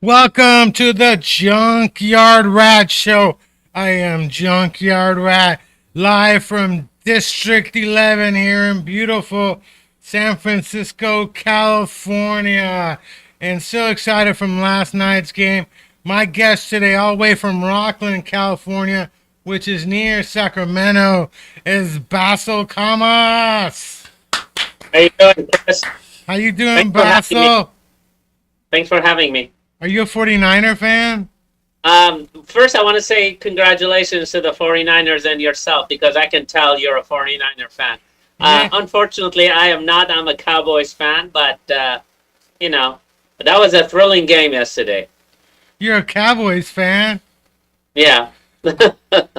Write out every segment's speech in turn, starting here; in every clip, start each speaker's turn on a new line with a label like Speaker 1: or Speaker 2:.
Speaker 1: Welcome to the JunkYard Rat Show. I am JunkYard Rat, live from District 11 here in beautiful San Francisco, California. And so excited from last night's game. My guest today, all the way from Rockland, California, which is near Sacramento, is Basil Camas.
Speaker 2: How you doing, Chris?
Speaker 1: How you doing, Basil?
Speaker 2: Thanks for having me.
Speaker 1: Are you a 49er fan?
Speaker 2: First, I want to say congratulations to the 49ers and yourself, because I can tell you're a 49er fan.
Speaker 1: Yeah.
Speaker 2: Unfortunately, I am not. I'm a Cowboys fan, but, that was a thrilling game yesterday.
Speaker 1: You're a Cowboys fan?
Speaker 2: Yeah.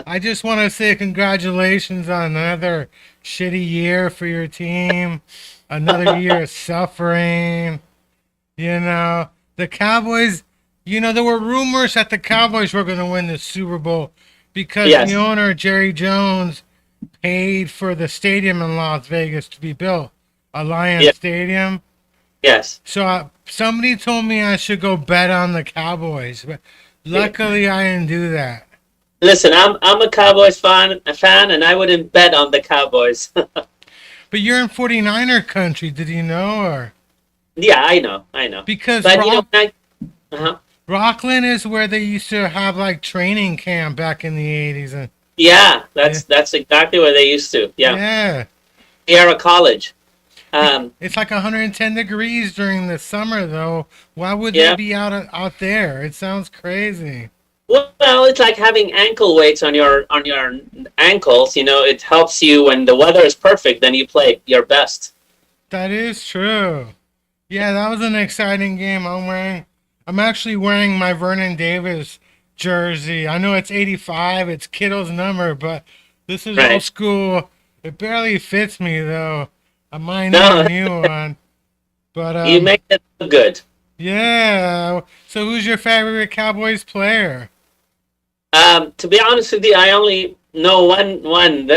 Speaker 1: I just want to say congratulations on another shitty year for your team. Another year of suffering. The Cowboys, there were rumors that the Cowboys were going to win the Super Bowl because
Speaker 2: Yes.
Speaker 1: the owner, Jerry Jones, paid for the stadium in Las Vegas to be built, Alliance
Speaker 2: Yep.
Speaker 1: Stadium.
Speaker 2: Yes.
Speaker 1: So somebody told me I should go bet on the Cowboys, but luckily I didn't do that.
Speaker 2: Listen, I'm a Cowboys fan, and I wouldn't bet on the Cowboys.
Speaker 1: But you're in 49er country, did you know? Or
Speaker 2: Yeah, I know.
Speaker 1: because
Speaker 2: But, uh-huh.
Speaker 1: Rockland is where they used to have like training camp back in the 80s. And
Speaker 2: Yeah, that's exactly what they used to. Yeah.
Speaker 1: yeah.
Speaker 2: Sierra College.
Speaker 1: It's like 110 degrees during the summer, though. Why would
Speaker 2: Yeah.
Speaker 1: they be out there? It sounds crazy.
Speaker 2: Well, it's like having ankle weights on your ankles. It helps you when the weather is perfect. Then you play your best.
Speaker 1: That is true. Yeah, that was an exciting game. I'm actually wearing my Vernon Davis jersey. I know it's 85. It's Kittle's number, but this is
Speaker 2: Right.
Speaker 1: old school. It barely fits me though. I might
Speaker 2: No.
Speaker 1: need a new one. But
Speaker 2: You make it look good.
Speaker 1: yeah. So who's your favorite Cowboys player?
Speaker 2: To be honest with you, I only know one.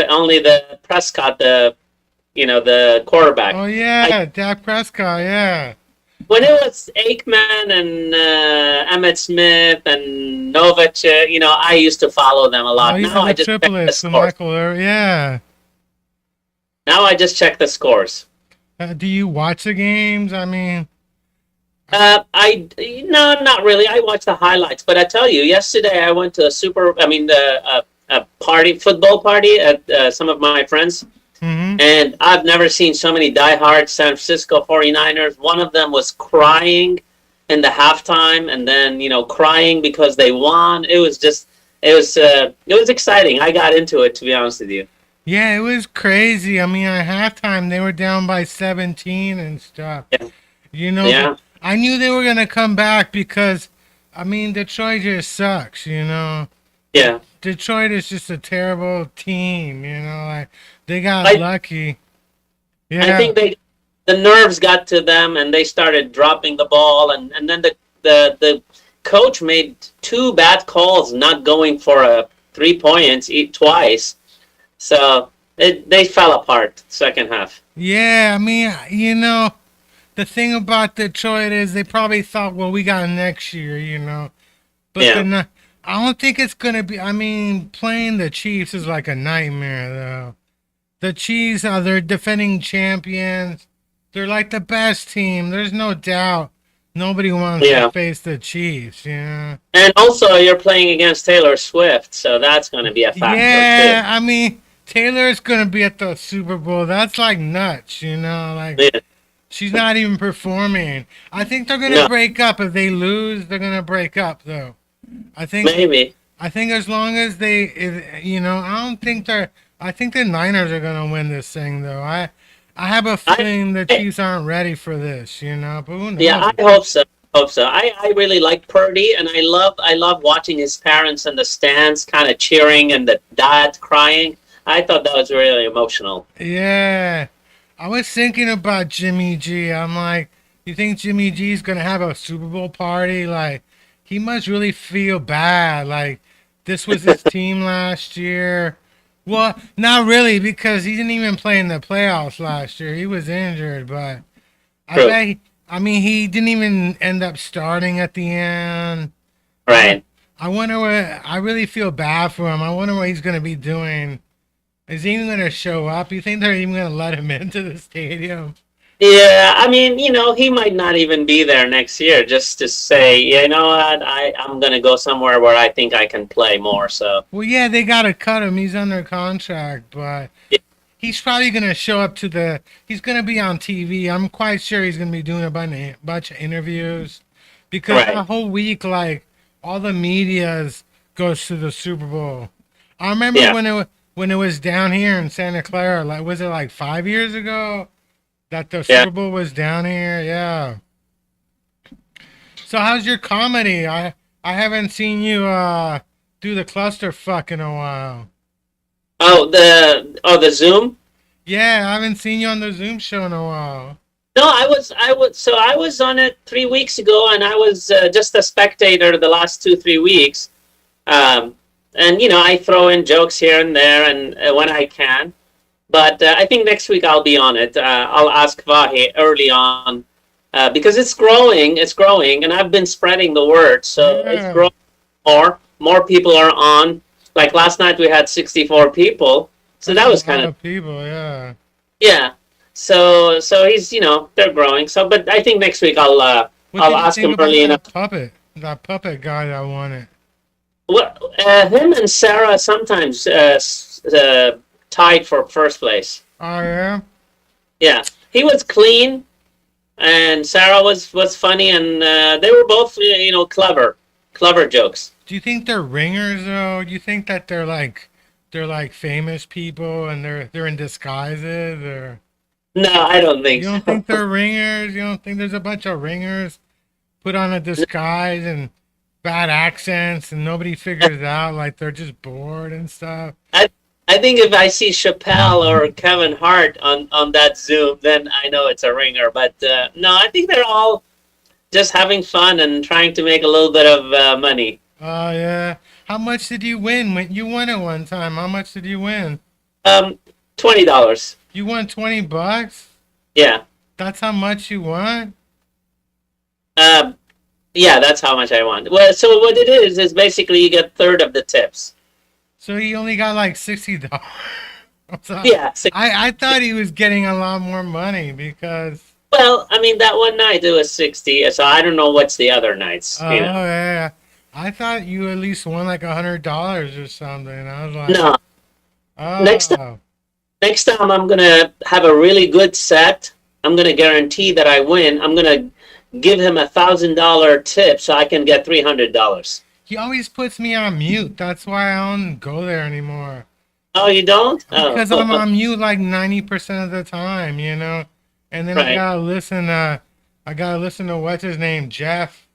Speaker 2: Only the Prescott, the quarterback.
Speaker 1: Oh yeah, Dak Prescott. Yeah.
Speaker 2: When it was Aikman and Emmett Smith and Novich, I used to follow them a
Speaker 1: Oh,
Speaker 2: lot.
Speaker 1: he's
Speaker 2: Now I
Speaker 1: the
Speaker 2: just check the
Speaker 1: triplets, the
Speaker 2: scores.
Speaker 1: Michael. Yeah.
Speaker 2: Now I just check the scores.
Speaker 1: Do you watch the games? I mean,
Speaker 2: No, not really. I watch the highlights, but I tell you, yesterday I went to a football party at some of my friends,
Speaker 1: hmm
Speaker 2: and I've never seen so many diehard San Francisco 49ers. One of them was crying in the halftime, and then crying because they won. It was exciting. I got into it, to be honest with you.
Speaker 1: yeah, it was crazy. I mean, at halftime they were down by 17 and stuff.
Speaker 2: Yeah.
Speaker 1: But
Speaker 2: Yeah.
Speaker 1: I knew they were gonna come back because, I mean, Detroit just sucks.
Speaker 2: Yeah.
Speaker 1: Detroit is just a terrible team. Like they got
Speaker 2: I-
Speaker 1: lucky. Yeah.
Speaker 2: I think the nerves got to them, and they started dropping the ball, and then the coach made two bad calls, not going for a 3 points twice, so they fell apart second half.
Speaker 1: Yeah, I mean, the thing about Detroit is they probably thought, well, we got next year. But
Speaker 2: Yeah.
Speaker 1: I don't think it's going to be. I mean, playing the Chiefs is like a nightmare, though. The Chiefs are they're defending champions. They're like the best team. There's no doubt. Nobody wants
Speaker 2: Yeah.
Speaker 1: to face the Chiefs,
Speaker 2: And also, you're playing against Taylor Swift, so that's going to be a factor
Speaker 1: Yeah, I mean, Taylor's going to be at the Super Bowl. That's like nuts, Like,
Speaker 2: too. Yeah.
Speaker 1: she's not even performing. I think they're going to
Speaker 2: No.
Speaker 1: break up. If they lose, they're going to break up, though. I think
Speaker 2: Maybe.
Speaker 1: I think as long as I don't think they're. I think the Niners are gonna win this thing, though. I have a feeling the Chiefs aren't ready for this, But who knows?
Speaker 2: Yeah, I hope so. I really like Purdy, and I love watching his parents in the stands, kind of cheering, and the dad crying. I thought that was really emotional.
Speaker 1: Yeah, I was thinking about Jimmy G. I'm like, you think Jimmy G's gonna have a Super Bowl party? Like, he must really feel bad. Like, this was his team last year. Well, not really, because he didn't even play in the playoffs last year. He was injured, but I
Speaker 2: True.
Speaker 1: bet I mean, he didn't even end up starting at the end. I
Speaker 2: Right.
Speaker 1: I wonder what. I really feel bad for him. I wonder what he's gonna be doing. Is he even gonna show up? You think they're even gonna let him into the stadium?
Speaker 2: Yeah, I mean, he might not even be there next year. Just to say, you know what, I'm gonna go somewhere where I think I can play more. So
Speaker 1: Well, yeah, they gotta cut him. He's under contract, but
Speaker 2: yeah,
Speaker 1: he's probably gonna show up to the. He's gonna be on TV. I'm quite sure he's gonna be doing a bunch of interviews, because
Speaker 2: right.
Speaker 1: the whole week, like all the media's goes to the Super Bowl. I remember
Speaker 2: Yeah,
Speaker 1: when it was down here in Santa Clara. Like, was it like 5 years ago that the
Speaker 2: yeah.
Speaker 1: Super Bowl was down here? Yeah. So how's your comedy? I haven't seen you do the clusterfuck in a while.
Speaker 2: The Zoom.
Speaker 1: Yeah, I haven't seen you on the Zoom show in a while.
Speaker 2: No, I was on it 3 weeks ago, and I was just a spectator the last 2 3 weeks. Um, and I throw in jokes here and there, and when I can. But I think next week I'll be on it. I'll ask Vahe early on because it's growing. It's growing, and I've been spreading the word, so it's
Speaker 1: Yeah,
Speaker 2: growing more. More people are on. Like last night, we had 64 people, so
Speaker 1: that's
Speaker 2: that
Speaker 1: a
Speaker 2: was
Speaker 1: lot
Speaker 2: kind of
Speaker 1: of people. Yeah.
Speaker 2: yeah. So he's they're growing. So, but I think next week
Speaker 1: What
Speaker 2: I'll
Speaker 1: did you
Speaker 2: ask
Speaker 1: think
Speaker 2: him
Speaker 1: about
Speaker 2: early enough.
Speaker 1: that puppet guy that won it?
Speaker 2: What him and Sarah sometimes tied for first place.
Speaker 1: Oh yeah.
Speaker 2: Yeah, he was clean, and Sarah was funny, and they were both clever jokes.
Speaker 1: Do you think they're ringers though? Do you think that they're like famous people and they're in disguises, or
Speaker 2: No, I don't think
Speaker 1: you don't
Speaker 2: so.
Speaker 1: think they're ringers? You don't think there's a bunch of ringers put on a disguise and bad accents and nobody figures out, like they're just bored and stuff?
Speaker 2: I I think if I see Chappelle or Kevin Hart on that Zoom, then I know it's a ringer. But no, I think they're all just having fun and trying to make a little bit of money.
Speaker 1: Oh yeah. How much did you win? When you won it one time, how much did you win?
Speaker 2: Um, $20.
Speaker 1: You won $20?
Speaker 2: Yeah.
Speaker 1: That's how much you won?
Speaker 2: Uh, yeah, that's how much I want. Well, so what it is basically you get third of the tips.
Speaker 1: So he only got like $60. So
Speaker 2: Yeah.
Speaker 1: I thought he was getting a lot more money because
Speaker 2: Well, I mean that one night it was 60, so I don't know what's the other nights.
Speaker 1: oh yeah. I thought you at least won like $100 or something. I was like,
Speaker 2: No. Next time,
Speaker 1: oh,
Speaker 2: next time I'm gonna have a really good set. I'm gonna guarantee that I win. I'm gonna give him $1,000 tip so I can get $300.
Speaker 1: he always puts me on mute. That's why I don't go there anymore.
Speaker 2: Oh, you don't? Oh,
Speaker 1: Because I'm on mute like 90% of the time, And then
Speaker 2: right.
Speaker 1: I gotta listen to what's his name, Jeff,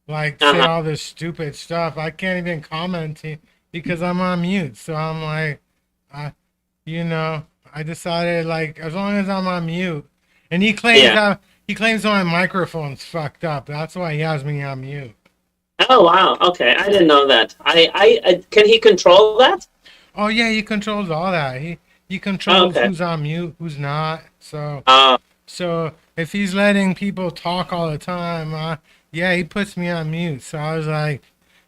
Speaker 1: like say
Speaker 2: Uh-huh.
Speaker 1: all this stupid stuff. I can't even comment because I'm on mute. So I'm like, I, you know, I decided like as long as I'm on mute, and
Speaker 2: Yeah.
Speaker 1: he claims my microphone's fucked up. That's why he has me on mute.
Speaker 2: Oh, wow. Okay, I didn't know that. I can he control that?
Speaker 1: Oh yeah, he controls all that. He
Speaker 2: Oh,
Speaker 1: controls
Speaker 2: okay.
Speaker 1: who's on mute, who's not. So.
Speaker 2: Uh,
Speaker 1: So if he's letting people talk all the time, yeah, he puts me on mute. So I was like,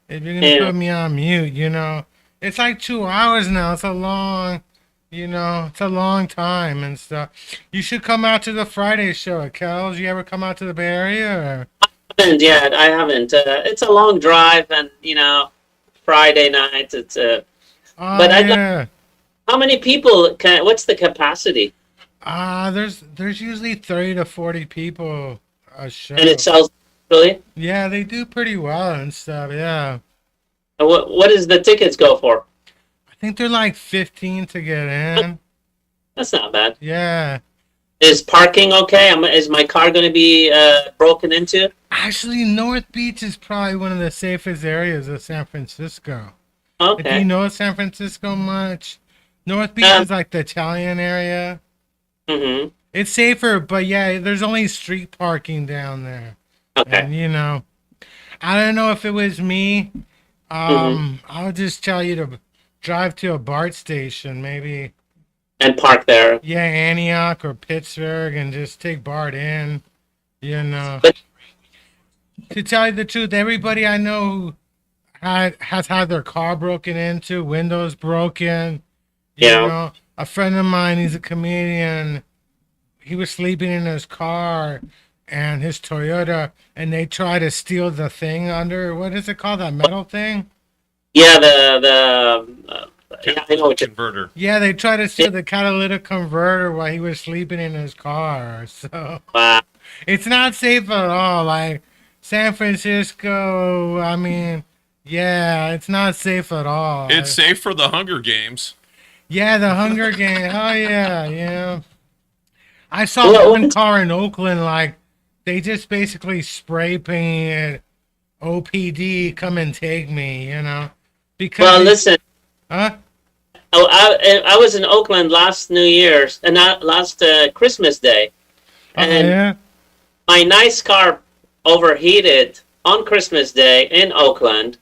Speaker 1: if you're gonna
Speaker 2: yeah.
Speaker 1: put me on mute, it's like 2 hours now. It's a long time and stuff. You should come out to the Friday show at Kells. You ever come out to the Bay Area? Or?
Speaker 2: Haven't yet. I haven't. It's a long drive, and Friday night. It's
Speaker 1: Oh
Speaker 2: but I'd like.
Speaker 1: yeah.
Speaker 2: How many people can? What's the capacity?
Speaker 1: There's usually 30 to 40 people a
Speaker 2: And it
Speaker 1: show.
Speaker 2: sells really.
Speaker 1: Yeah, they do pretty well and stuff. Yeah,
Speaker 2: And what does the tickets go for?
Speaker 1: I think they're like 15 to get in.
Speaker 2: That's not bad.
Speaker 1: Yeah.
Speaker 2: Is parking okay? Is my car going to be broken into?
Speaker 1: Actually, North Beach is probably one of the safest areas of San Francisco. If you
Speaker 2: Okay.
Speaker 1: know San Francisco much, North Beach
Speaker 2: Um.
Speaker 1: is like the Italian area.
Speaker 2: Mm-hmm.
Speaker 1: It's safer, but yeah, there's only street parking down there.
Speaker 2: Okay.
Speaker 1: And I don't know if it was me.
Speaker 2: Mm-hmm.
Speaker 1: I would just tell you to drive to a BART station, maybe,
Speaker 2: And park there.
Speaker 1: yeah, Antioch or Pittsburgh, and just take BART in. You know,
Speaker 2: But
Speaker 1: to tell you the truth, everybody I know who has had their car broken into, windows broken.
Speaker 2: you
Speaker 1: You
Speaker 2: know,
Speaker 1: know, a friend of mine, he's a comedian. He was sleeping in his car and his Toyota, and they try to steal the thing under, what is it called, that metal thing?
Speaker 2: yeah, yeah, I know what you.
Speaker 3: Converter.
Speaker 1: Yeah, they try to steal the catalytic converter while he was sleeping in his car. So
Speaker 2: Wow.
Speaker 1: it's not safe at all. Like San Francisco, I mean, yeah, it's not safe at all.
Speaker 3: It's safe for the Hunger Games.
Speaker 1: Yeah, the Hunger Game. Oh yeah, yeah. I saw
Speaker 2: Well,
Speaker 1: one car in Oakland, like they just basically spray painted OPD, come and take me, you know, because
Speaker 2: well, listen.
Speaker 1: huh?
Speaker 2: Oh, I was in Oakland last New Year's and not last Christmas Day,
Speaker 1: Oh
Speaker 2: and
Speaker 1: yeah.
Speaker 2: my nice car overheated on Christmas Day in Oakland,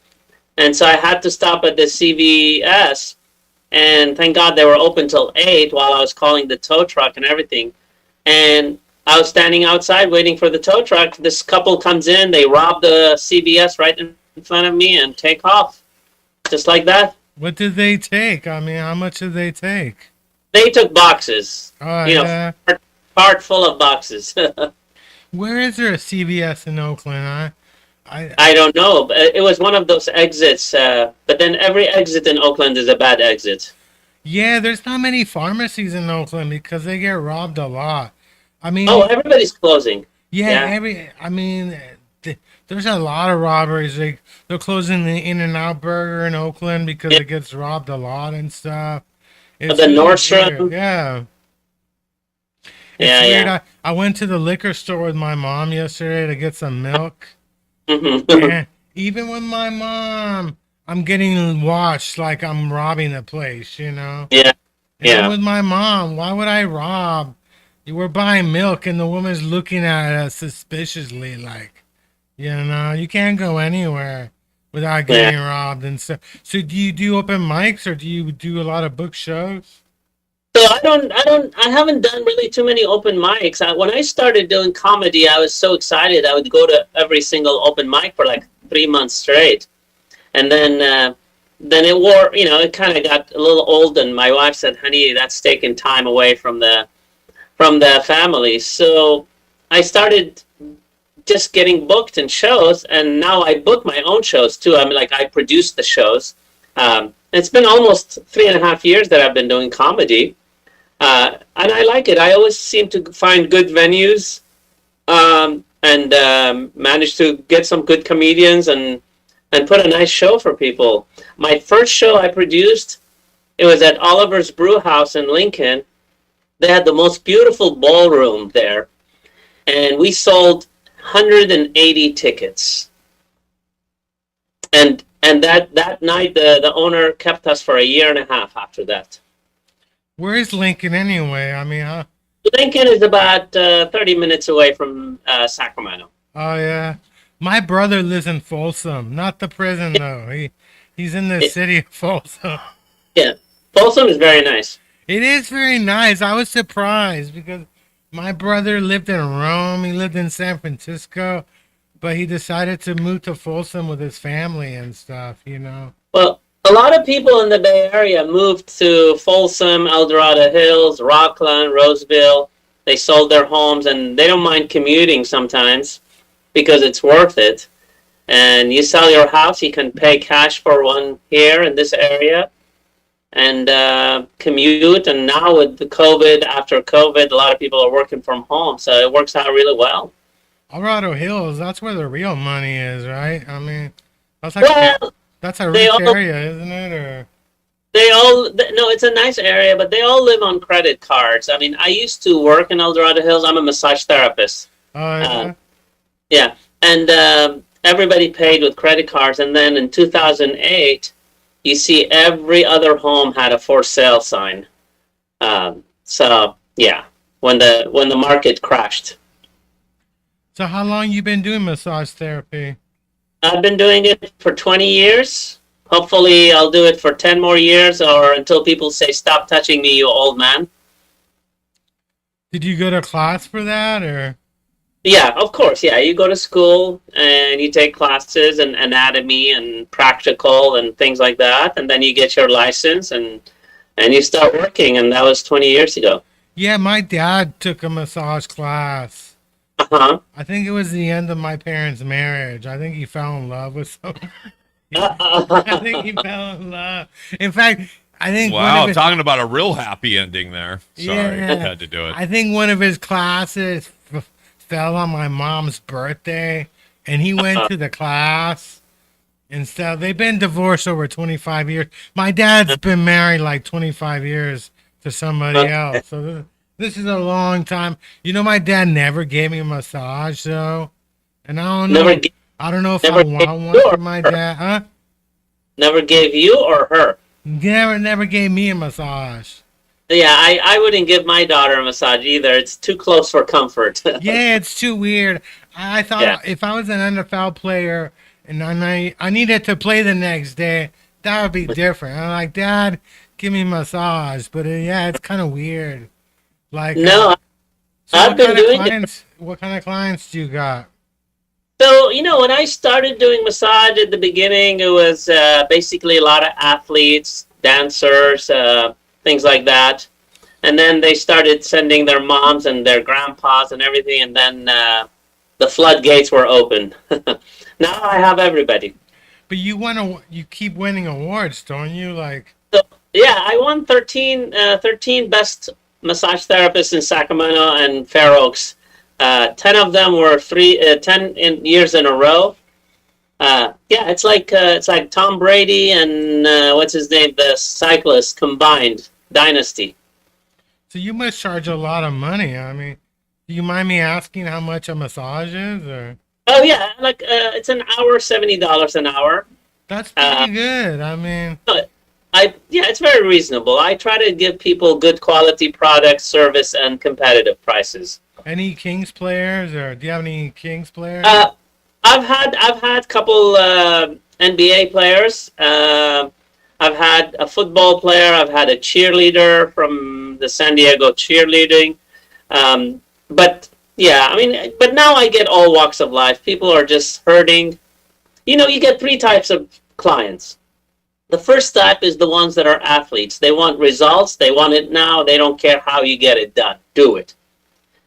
Speaker 2: and so I had to stop at the CVS. And thank God they were open till 8 while I was calling the tow truck and everything. And I was standing outside waiting for the tow truck. This couple comes in, they rob the CVS right in front of me and take off, just like that.
Speaker 1: What did they take? I mean, how much did they take?
Speaker 2: They took boxes,
Speaker 1: Oh
Speaker 2: you know,
Speaker 1: yeah.
Speaker 2: cart full of boxes.
Speaker 1: Where is there a CVS in Oakland? I
Speaker 2: I don't know. But it was one of those exits, but then every exit in Oakland is a bad exit.
Speaker 1: yeah, there's not many pharmacies in Oakland because they get robbed a lot. I mean,
Speaker 2: Oh, everybody's closing.
Speaker 1: yeah,
Speaker 2: Yeah.
Speaker 1: I mean, there's a lot of robberies. They're closing the In-N-Out Burger in Oakland because
Speaker 2: Yeah.
Speaker 1: it gets robbed a lot and stuff. It's
Speaker 2: The
Speaker 1: really
Speaker 2: Nordstrom.
Speaker 1: weird. Yeah. It's
Speaker 2: Yeah,
Speaker 1: weird.
Speaker 2: yeah.
Speaker 1: I went to the liquor store with my mom yesterday to get some milk.
Speaker 2: Mhm.
Speaker 1: And even with my mom, I'm getting watched like I'm robbing the place, you know?
Speaker 2: Yeah.
Speaker 1: And
Speaker 2: Yeah.
Speaker 1: I'm with my mom. Why would I rob? You were buying milk and the woman's looking at us suspiciously, like, you know, you can't go anywhere without getting robbed and stuff. So do you do open mics or do you do a lot of book shows?
Speaker 2: So I haven't done really too many open mics. When I started doing comedy, I was so excited. I would go to every single open mic for like 3 months straight. And then it wore, you know, it kind of got a little old and my wife said, honey, that's taking time away from the family. So I started just getting booked in shows and now I book my own shows too. I mean, like I produce the shows. It's been almost 3.5 years that I've been doing comedy. And I like it. I always seem to find good venues and manage to get some good comedians and put a nice show for people. My first show I produced, it was at Oliver's Brew House in Lincoln. They had the most beautiful ballroom there. And we sold 180 tickets. And that night, the owner kept us for a year and a half after that.
Speaker 1: Where is Lincoln anyway? I mean, huh?
Speaker 2: Lincoln is about 30 minutes away from Sacramento.
Speaker 1: Oh yeah. My brother lives in Folsom, not the prison though. He's in the city of Folsom.
Speaker 2: Yeah, Folsom is very nice.
Speaker 1: It is very nice. I was surprised because my brother lived in Rome. He lived in San Francisco, but he decided to move to Folsom with his family and stuff, you know.
Speaker 2: Well, a lot of people in the Bay Area moved to Folsom, El Dorado Hills, Rockland, Roseville. They sold their homes and they don't mind commuting sometimes because it's worth it. And you sell your house, you can pay cash for one here in this area and commute. And now with the COVID, after COVID, a lot of people are working from home. So it works out really well.
Speaker 1: Colorado Hills, that's where the real money is, right? I mean, that's like
Speaker 2: Well,
Speaker 1: that's a
Speaker 2: they
Speaker 1: rich
Speaker 2: all-
Speaker 1: area, isn't it? Or
Speaker 2: no, it's a nice area, but they all live on credit cards. I mean, I used to work in El Dorado Hills. I'm a massage therapist.
Speaker 1: oh yeah.
Speaker 2: Yeah, and everybody paid with credit cards. And then in 2008, you see every other home had a for sale sign. So yeah, when the market crashed,
Speaker 1: So how long you been doing massage therapy?
Speaker 2: I've been doing it for 20 years. Hopefully, I'll do it for 10 more years, or until people say, "Stop touching me, you old man."
Speaker 1: Did you go to class for that or?
Speaker 2: Yeah, of course. Yeah, you go to school and you take classes and anatomy and practical and things like that, and then you get your license and you start working. And that was 20 years ago.
Speaker 1: Yeah, my dad took a massage class.
Speaker 2: Uh huh.
Speaker 1: I think it was the end of my parents' marriage. I think he fell in love with someone. I think he fell in love. In fact, I think one
Speaker 3: Wow,
Speaker 1: of his,
Speaker 3: talking about a real happy ending there. Sorry,
Speaker 1: Yeah.
Speaker 3: had to do it.
Speaker 1: I think one of his classes fell on my mom's birthday, and he went to the class. And so they've been divorced over 25 years. My dad's been married like 25 years to somebody else. So this is a long time. You know, my dad never gave me a massage, though. And I don't
Speaker 2: Never,
Speaker 1: know. I don't know if I
Speaker 2: never gave
Speaker 1: want one
Speaker 2: you
Speaker 1: for
Speaker 2: or
Speaker 1: my
Speaker 2: her?
Speaker 1: dad. Huh?
Speaker 2: Never gave you or her?
Speaker 1: Never gave me a massage.
Speaker 2: Yeah, I wouldn't give my daughter a massage either. It's too close for comfort.
Speaker 1: Yeah, it's too weird. I thought
Speaker 2: Yeah.
Speaker 1: if I was an NFL player and I needed to play the next day, that would be different. I'm like, Dad, give me a massage. But yeah, it's kind of weird. Like,
Speaker 2: No,
Speaker 1: so
Speaker 2: I've been doing it.
Speaker 1: what kind of clients do you got?
Speaker 2: So, when I started doing massage at the beginning, it was basically a lot of athletes, dancers, things like that. And then they started sending their moms and their grandpas and everything, and then the floodgates were open. Now I have everybody.
Speaker 1: But you keep winning awards, don't you? Like,
Speaker 2: So, yeah, I won 13 best massage therapists in Sacramento and Fair Oaks. 10 of them were 10 years in a row. Yeah, it's like Tom Brady and what's his name, the cyclist combined dynasty.
Speaker 1: so you must charge a lot of money. I mean, do you mind me asking how much a massage is? Or
Speaker 2: Oh yeah, like it's an hour, $70 an hour.
Speaker 1: that's
Speaker 2: Uh,
Speaker 1: pretty good. I mean,
Speaker 2: yeah, it's very reasonable. I try to give people good quality product, service, and competitive prices.
Speaker 1: any Kings players, or do you have any Kings players?
Speaker 2: Uh, I've had a couple NBA players. I've had a football player. I've had a cheerleader from the San Diego cheerleading. But yeah, I mean, but now I get all walks of life. People are just hurting. You get three types of clients. The first type is the ones that are athletes. They want results. They want it now. They don't care how you get it done. Do it.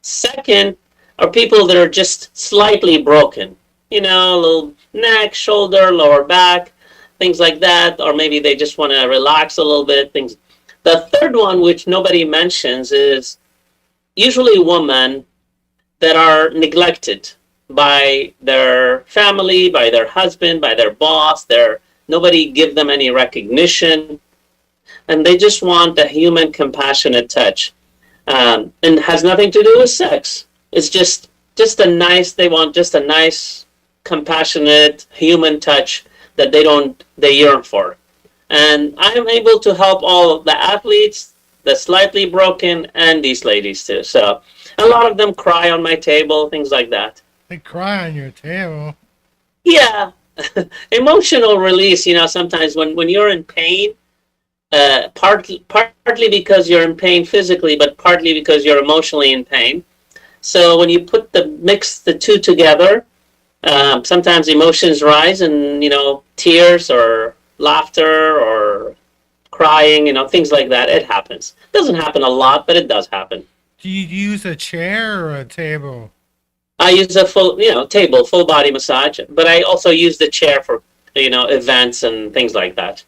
Speaker 2: Second are people that are just slightly broken. A little neck, shoulder, lower back, things like that. Or maybe they just want to relax a little bit. Things. The third one, which nobody mentions, is usually women that are neglected by their family, by their husband, by their boss. Nobody give them any recognition, and they just want a human, compassionate touch, and has nothing to do with sex. It's just a nice. They want just a nice, compassionate, human touch that they yearn for. And I am able to help all of the athletes, the slightly broken, and these ladies too. So a lot of them cry on my table, things like that.
Speaker 1: They cry on your table.
Speaker 2: Yeah, emotional release. Sometimes when you're in pain, partly because you're in pain physically, but partly because you're emotionally in pain. So when you mix the two together, sometimes emotions rise, and tears or laughter or crying, things like that. It happens. Doesn't happen a lot, but it does happen.
Speaker 1: Do you use a chair or a table?
Speaker 2: I use a table, full body massage, but I also use the chair for, events and things like that.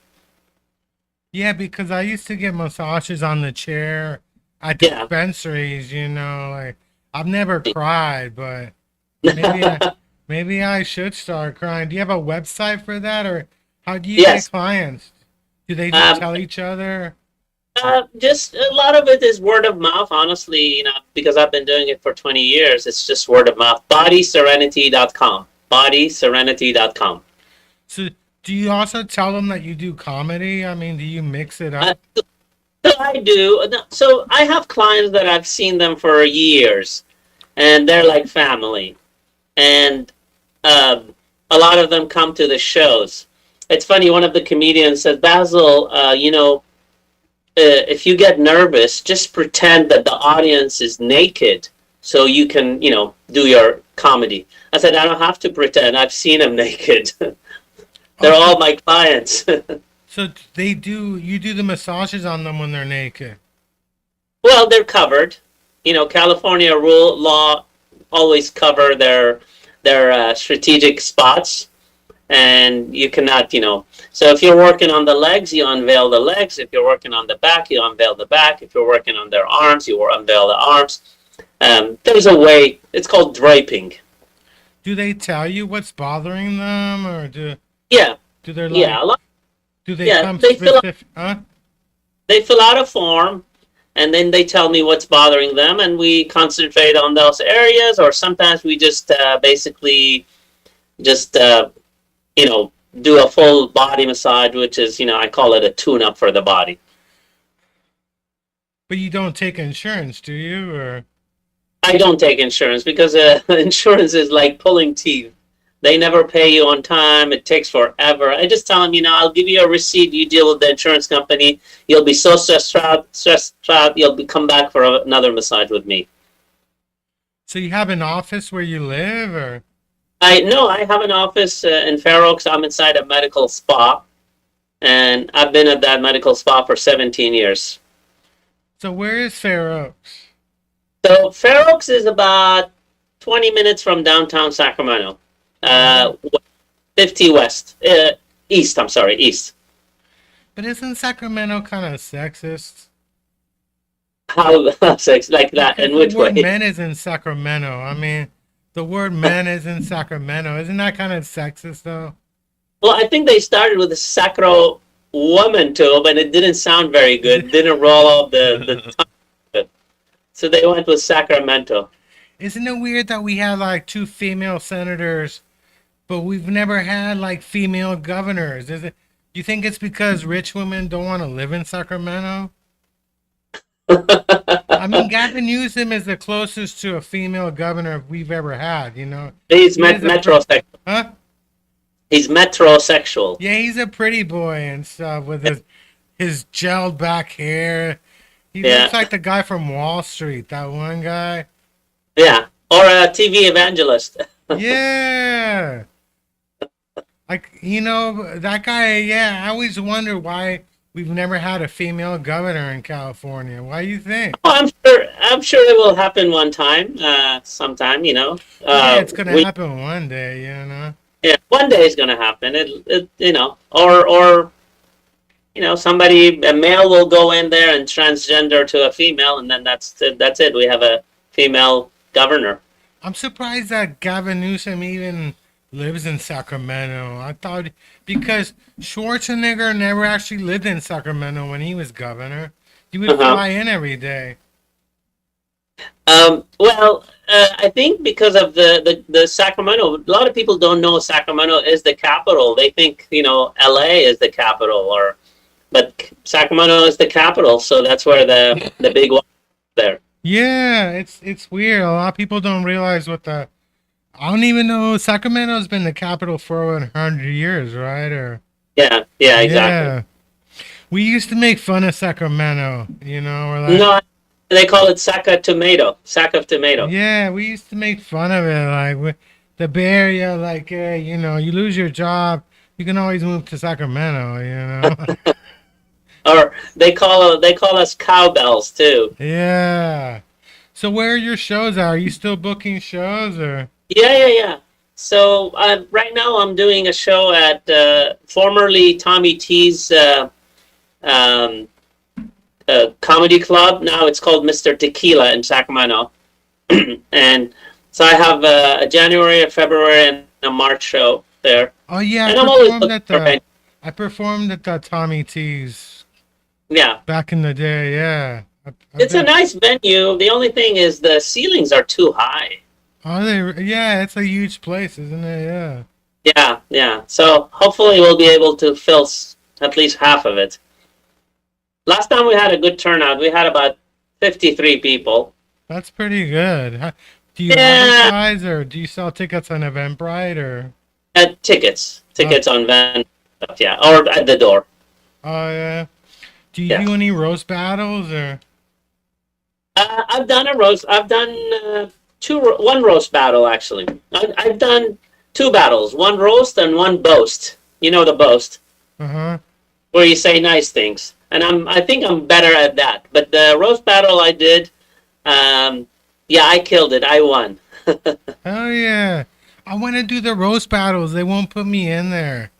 Speaker 1: Yeah, because I used to get massages on the chair at
Speaker 2: Yeah.
Speaker 1: dispensaries. Like I've never cried, but maybe maybe I should start crying. Do you have a website for that, or how do you
Speaker 2: Yes.
Speaker 1: get clients? Do they just
Speaker 2: Um,
Speaker 1: tell each other?
Speaker 2: Just a lot of it is word of mouth, honestly, because I've been doing it for 20 years. It's just word of mouth. Bodyserenity.com. Bodyserenity.com.
Speaker 1: So, do you also tell them that you do comedy? I mean, do you mix it
Speaker 2: Uh,
Speaker 1: up?
Speaker 2: so I do. So I have clients that I've seen them for years, and they're like family. And a lot of them come to the shows. It's funny, one of the comedians said, Basil, if you get nervous, just pretend that the audience is naked so you can, do your comedy. I said, I don't have to pretend. I've seen them naked. They're
Speaker 1: Oh,
Speaker 2: all my clients.
Speaker 1: so you do the massages on them when they're naked.
Speaker 2: Well, they're covered. California rule law always cover their strategic spots, and you cannot. So if you're working on the legs, you unveil the legs. If you're working on the back, you unveil the back. If you're working on their arms, you unveil the arms. There's a way. It's called draping.
Speaker 1: Do they tell you what's bothering them, or
Speaker 2: Yeah,
Speaker 1: do they
Speaker 2: yeah.
Speaker 1: do they
Speaker 2: Yeah,
Speaker 1: come specific? Huh?
Speaker 2: they fill out a form, and then they tell me what's bothering them, and we concentrate on those areas. Or sometimes we just basically just do a full body massage, which is I call it a tune-up for the body.
Speaker 1: But you don't take insurance, do you? Or
Speaker 2: I don't take insurance because insurance is like pulling teeth. They never pay you on time. It takes forever. I just tell them, I'll give you a receipt. You deal with the insurance company. You'll be so stressed out. You'll come back for another massage with me.
Speaker 1: so you have an office where you live, or
Speaker 2: I have an office in Fair Oaks. I'm inside a medical spa, and I've been at that medical spa for 17 years.
Speaker 1: so where is Fair Oaks?
Speaker 2: So Fair Oaks is about 20 minutes from downtown Sacramento. 50 west. East, I'm sorry, east.
Speaker 1: But isn't Sacramento kind of sexist?
Speaker 2: How sex like that?
Speaker 1: Because
Speaker 2: In which
Speaker 1: the word
Speaker 2: way?
Speaker 1: men is in Sacramento. I mean, the word men is in Sacramento. Isn't that kind of sexist, though?
Speaker 2: Well, I think they started with the Sacro woman too, but it didn't sound very good. Didn't roll off the tongue. So they went with Sacramento.
Speaker 1: Isn't it weird that we have like two female senators, but we've never had like female governors? Is it? You think it's because rich women don't want to live in Sacramento? I mean, Gavin Newsom is the closest to a female governor we've ever had.
Speaker 2: He's
Speaker 1: He is a
Speaker 2: metrosexual.
Speaker 1: Huh?
Speaker 2: He's metrosexual.
Speaker 1: Yeah, he's a pretty boy and stuff with his gelled back hair. He
Speaker 2: Yeah.
Speaker 1: looks like the guy from Wall Street, that one guy.
Speaker 2: Yeah, or a TV evangelist.
Speaker 1: Yeah. Like, that guy, yeah, I always wonder why we've never had a female governor in California. Why do you think?
Speaker 2: Oh, I'm sure it will happen one time, sometime.
Speaker 1: Yeah, it's gonna happen one day,
Speaker 2: Yeah, one day it's gonna happen. Or somebody, a male will go in there and transgender to a female, and then that's it. We have a female governor.
Speaker 1: I'm surprised that Gavin Newsom even lives in Sacramento. I thought because Schwarzenegger never actually lived in Sacramento when he was governor. He would fly in every day.
Speaker 2: Well, I think because of the Sacramento, a lot of people don't know Sacramento is the capital. They think LA is the capital, but Sacramento is the capital, so that's where the big one is there.
Speaker 1: Yeah, it's weird. A lot of people don't realize I don't even know Sacramento's been the capital for over 100 years, right? Or
Speaker 2: Yeah, exactly.
Speaker 1: yeah. We used to make fun of Sacramento, or like,
Speaker 2: No, they call it sack of tomato.
Speaker 1: yeah, we used to make fun of it, like with the Bay Area, like, hey, you lose your job, you can always move to Sacramento,
Speaker 2: Or they call us cowbells too.
Speaker 1: Yeah. So where are your shows at? Are you still booking shows, or?
Speaker 2: Yeah. So right now I'm doing a show at formerly Tommy T's comedy club. Now it's called Mr. Tequila in Sacramento. And so I have a January, a February, and a March show there.
Speaker 1: Oh yeah,
Speaker 2: And I'm always looking
Speaker 1: I performed at the Tommy T's
Speaker 2: Yeah.
Speaker 1: back in the day. Yeah.
Speaker 2: It's a nice venue. The only thing is the ceilings are too high.
Speaker 1: Oh, yeah, it's a huge place, isn't it? Yeah.
Speaker 2: Yeah. So hopefully we'll be able to fill at least half of it. Last time we had a good turnout. We had about 53 people.
Speaker 1: That's pretty good. Do you
Speaker 2: Yeah.
Speaker 1: advertise, or do you sell tickets on Eventbrite, or?
Speaker 2: Tickets on van stuff, yeah, or at the door.
Speaker 1: Oh yeah. Do you
Speaker 2: Yeah.
Speaker 1: do any roast battles, or?
Speaker 2: I've done a roast. I've done one roast battle actually. I've done two battles, one roast and one boast. You know the boast,
Speaker 1: Uh-huh.
Speaker 2: where you say nice things, and I think I'm better at that. But the roast battle I did, yeah, I killed it. I won.
Speaker 1: Hell yeah. I want to do the roast battles. They won't put me in there.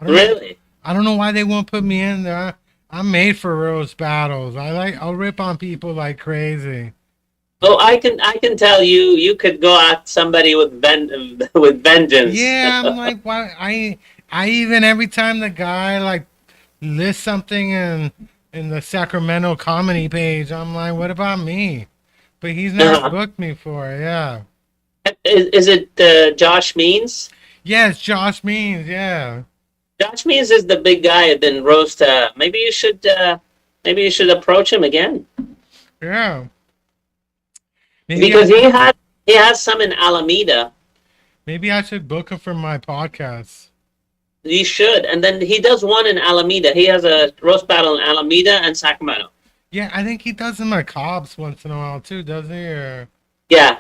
Speaker 1: I don't know,
Speaker 2: Really?
Speaker 1: I don't know why they won't put me in there. I'm made for roast battles. I'll rip on people like crazy.
Speaker 2: Oh, I can tell you, you could go at somebody with with vengeance.
Speaker 1: Yeah, I'm like, why? I even every time the guy like lists something in the Sacramento comedy page, I'm like, what about me? But he's never
Speaker 2: Uh-huh.
Speaker 1: booked me for it. Yeah,
Speaker 2: Is it Josh Means?
Speaker 1: yeah, it's Josh Means. Yeah,
Speaker 2: Josh Means is the big guy in roast. Maybe you should approach him again
Speaker 1: yeah. Maybe
Speaker 2: because he has some in Alameda.
Speaker 1: maybe I should book him for my podcast.
Speaker 2: He should, and then he does one in Alameda. He has a roast battle in Alameda and Sacramento.
Speaker 1: Yeah, I think he does them at Cobb's once in a while too, doesn't he? Or
Speaker 2: Yeah.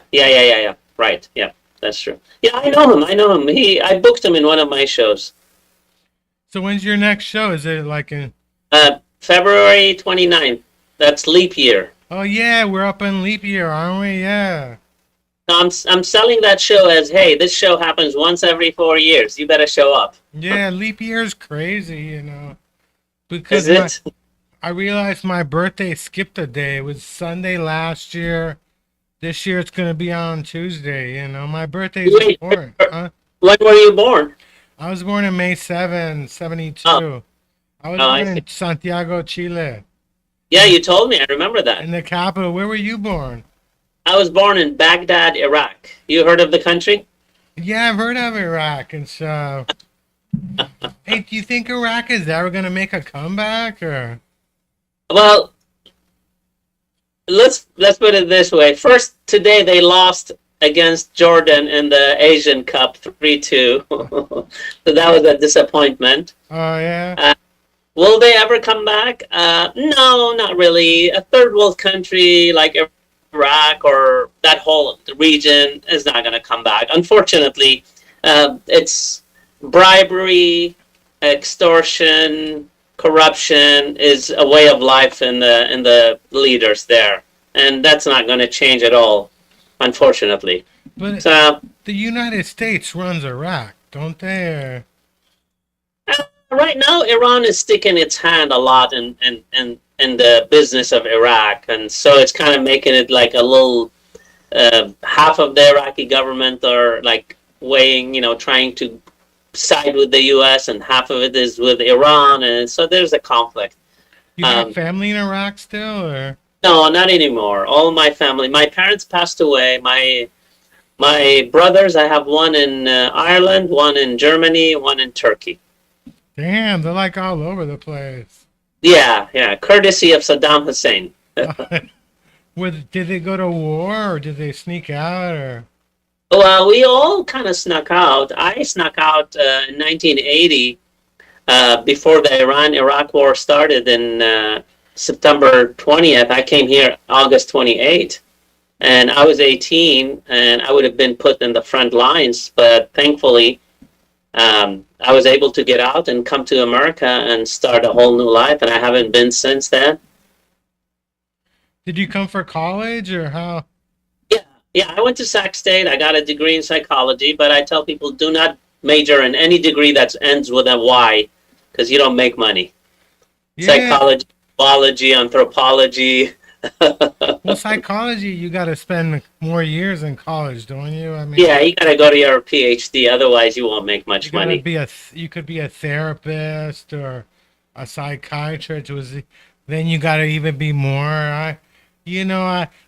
Speaker 2: Right. Yeah, that's true. Yeah, I know him. I booked him in one of my shows.
Speaker 1: so when's your next show? Is it like in?
Speaker 2: February 29th. That's leap year.
Speaker 1: Oh yeah, we're up in leap year, aren't we? Yeah.
Speaker 2: I'm selling that show as, hey, this show happens once every 4 years. You better show up.
Speaker 1: Yeah, leap year is crazy, you know.
Speaker 2: Is
Speaker 1: Because
Speaker 2: it?
Speaker 1: I realized my birthday skipped a day. It was Sunday last year. This year it's gonna be on Tuesday, you know. My birthday's
Speaker 2: Wait,
Speaker 1: important. Huh?
Speaker 2: when were you born?
Speaker 1: I was born in May 7, 72.
Speaker 2: Oh.
Speaker 1: I was
Speaker 2: Oh, I
Speaker 1: born
Speaker 2: see.
Speaker 1: in Santiago, Chile.
Speaker 2: Yeah, you told me. I remember that.
Speaker 1: In the capital. Where were you born?
Speaker 2: I was born in Baghdad, Iraq. You heard of the country?
Speaker 1: Yeah, I've heard of Iraq and so. Hey, do you think Iraq is ever gonna make a comeback or?
Speaker 2: Well, let's put it this way. First, today they lost against Jordan in the Asian Cup 3-2. So that was a disappointment.
Speaker 1: Oh yeah.
Speaker 2: Will they ever come back? No, not really. A third world country like Iraq or that whole region is not going to come back. Unfortunately, it's bribery, extortion, corruption is a way of life in the leaders there, and that's not going to change at all. Unfortunately,
Speaker 1: But
Speaker 2: so
Speaker 1: the United States runs Iraq, don't they? Or...
Speaker 2: right now Iran is sticking its hand a lot in the business of Iraq, and so it's kind of making it like a little half of the Iraqi government are like weighing, trying to side with the U.S. and half of it is with Iran, and so there's a conflict.
Speaker 1: You got family in Iraq still, or?
Speaker 2: No, not anymore. All my family, my parents passed away. My brothers, I have one in Ireland, one in Germany, one in Turkey.
Speaker 1: Damn, they're like all over the place.
Speaker 2: Yeah, courtesy of Saddam Hussein.
Speaker 1: Did they go to war or did they sneak out or?
Speaker 2: Well, we all kind of snuck out. I snuck out in 1980 before the Iran-Iraq war started in September 20th. I came here August 28th, and I was 18, and I would have been put in the front lines, but thankfully I was able to get out and come to America and start a whole new life, and I haven't been since then.
Speaker 1: Did you come for college or how?
Speaker 2: Yeah, I went to Sac State. I got a degree in psychology, but I tell people do not major in any degree that ends with a Y, because you don't make money.
Speaker 1: Yeah.
Speaker 2: Psychology, biology, anthropology.
Speaker 1: Well, psychology, you got to spend more years in college, don't you? I mean,
Speaker 2: Yeah, you gotta go to your PhD, otherwise you won't make much
Speaker 1: you gotta
Speaker 2: money.
Speaker 1: be you could be a therapist or a psychiatrist. Then you got to even be more. I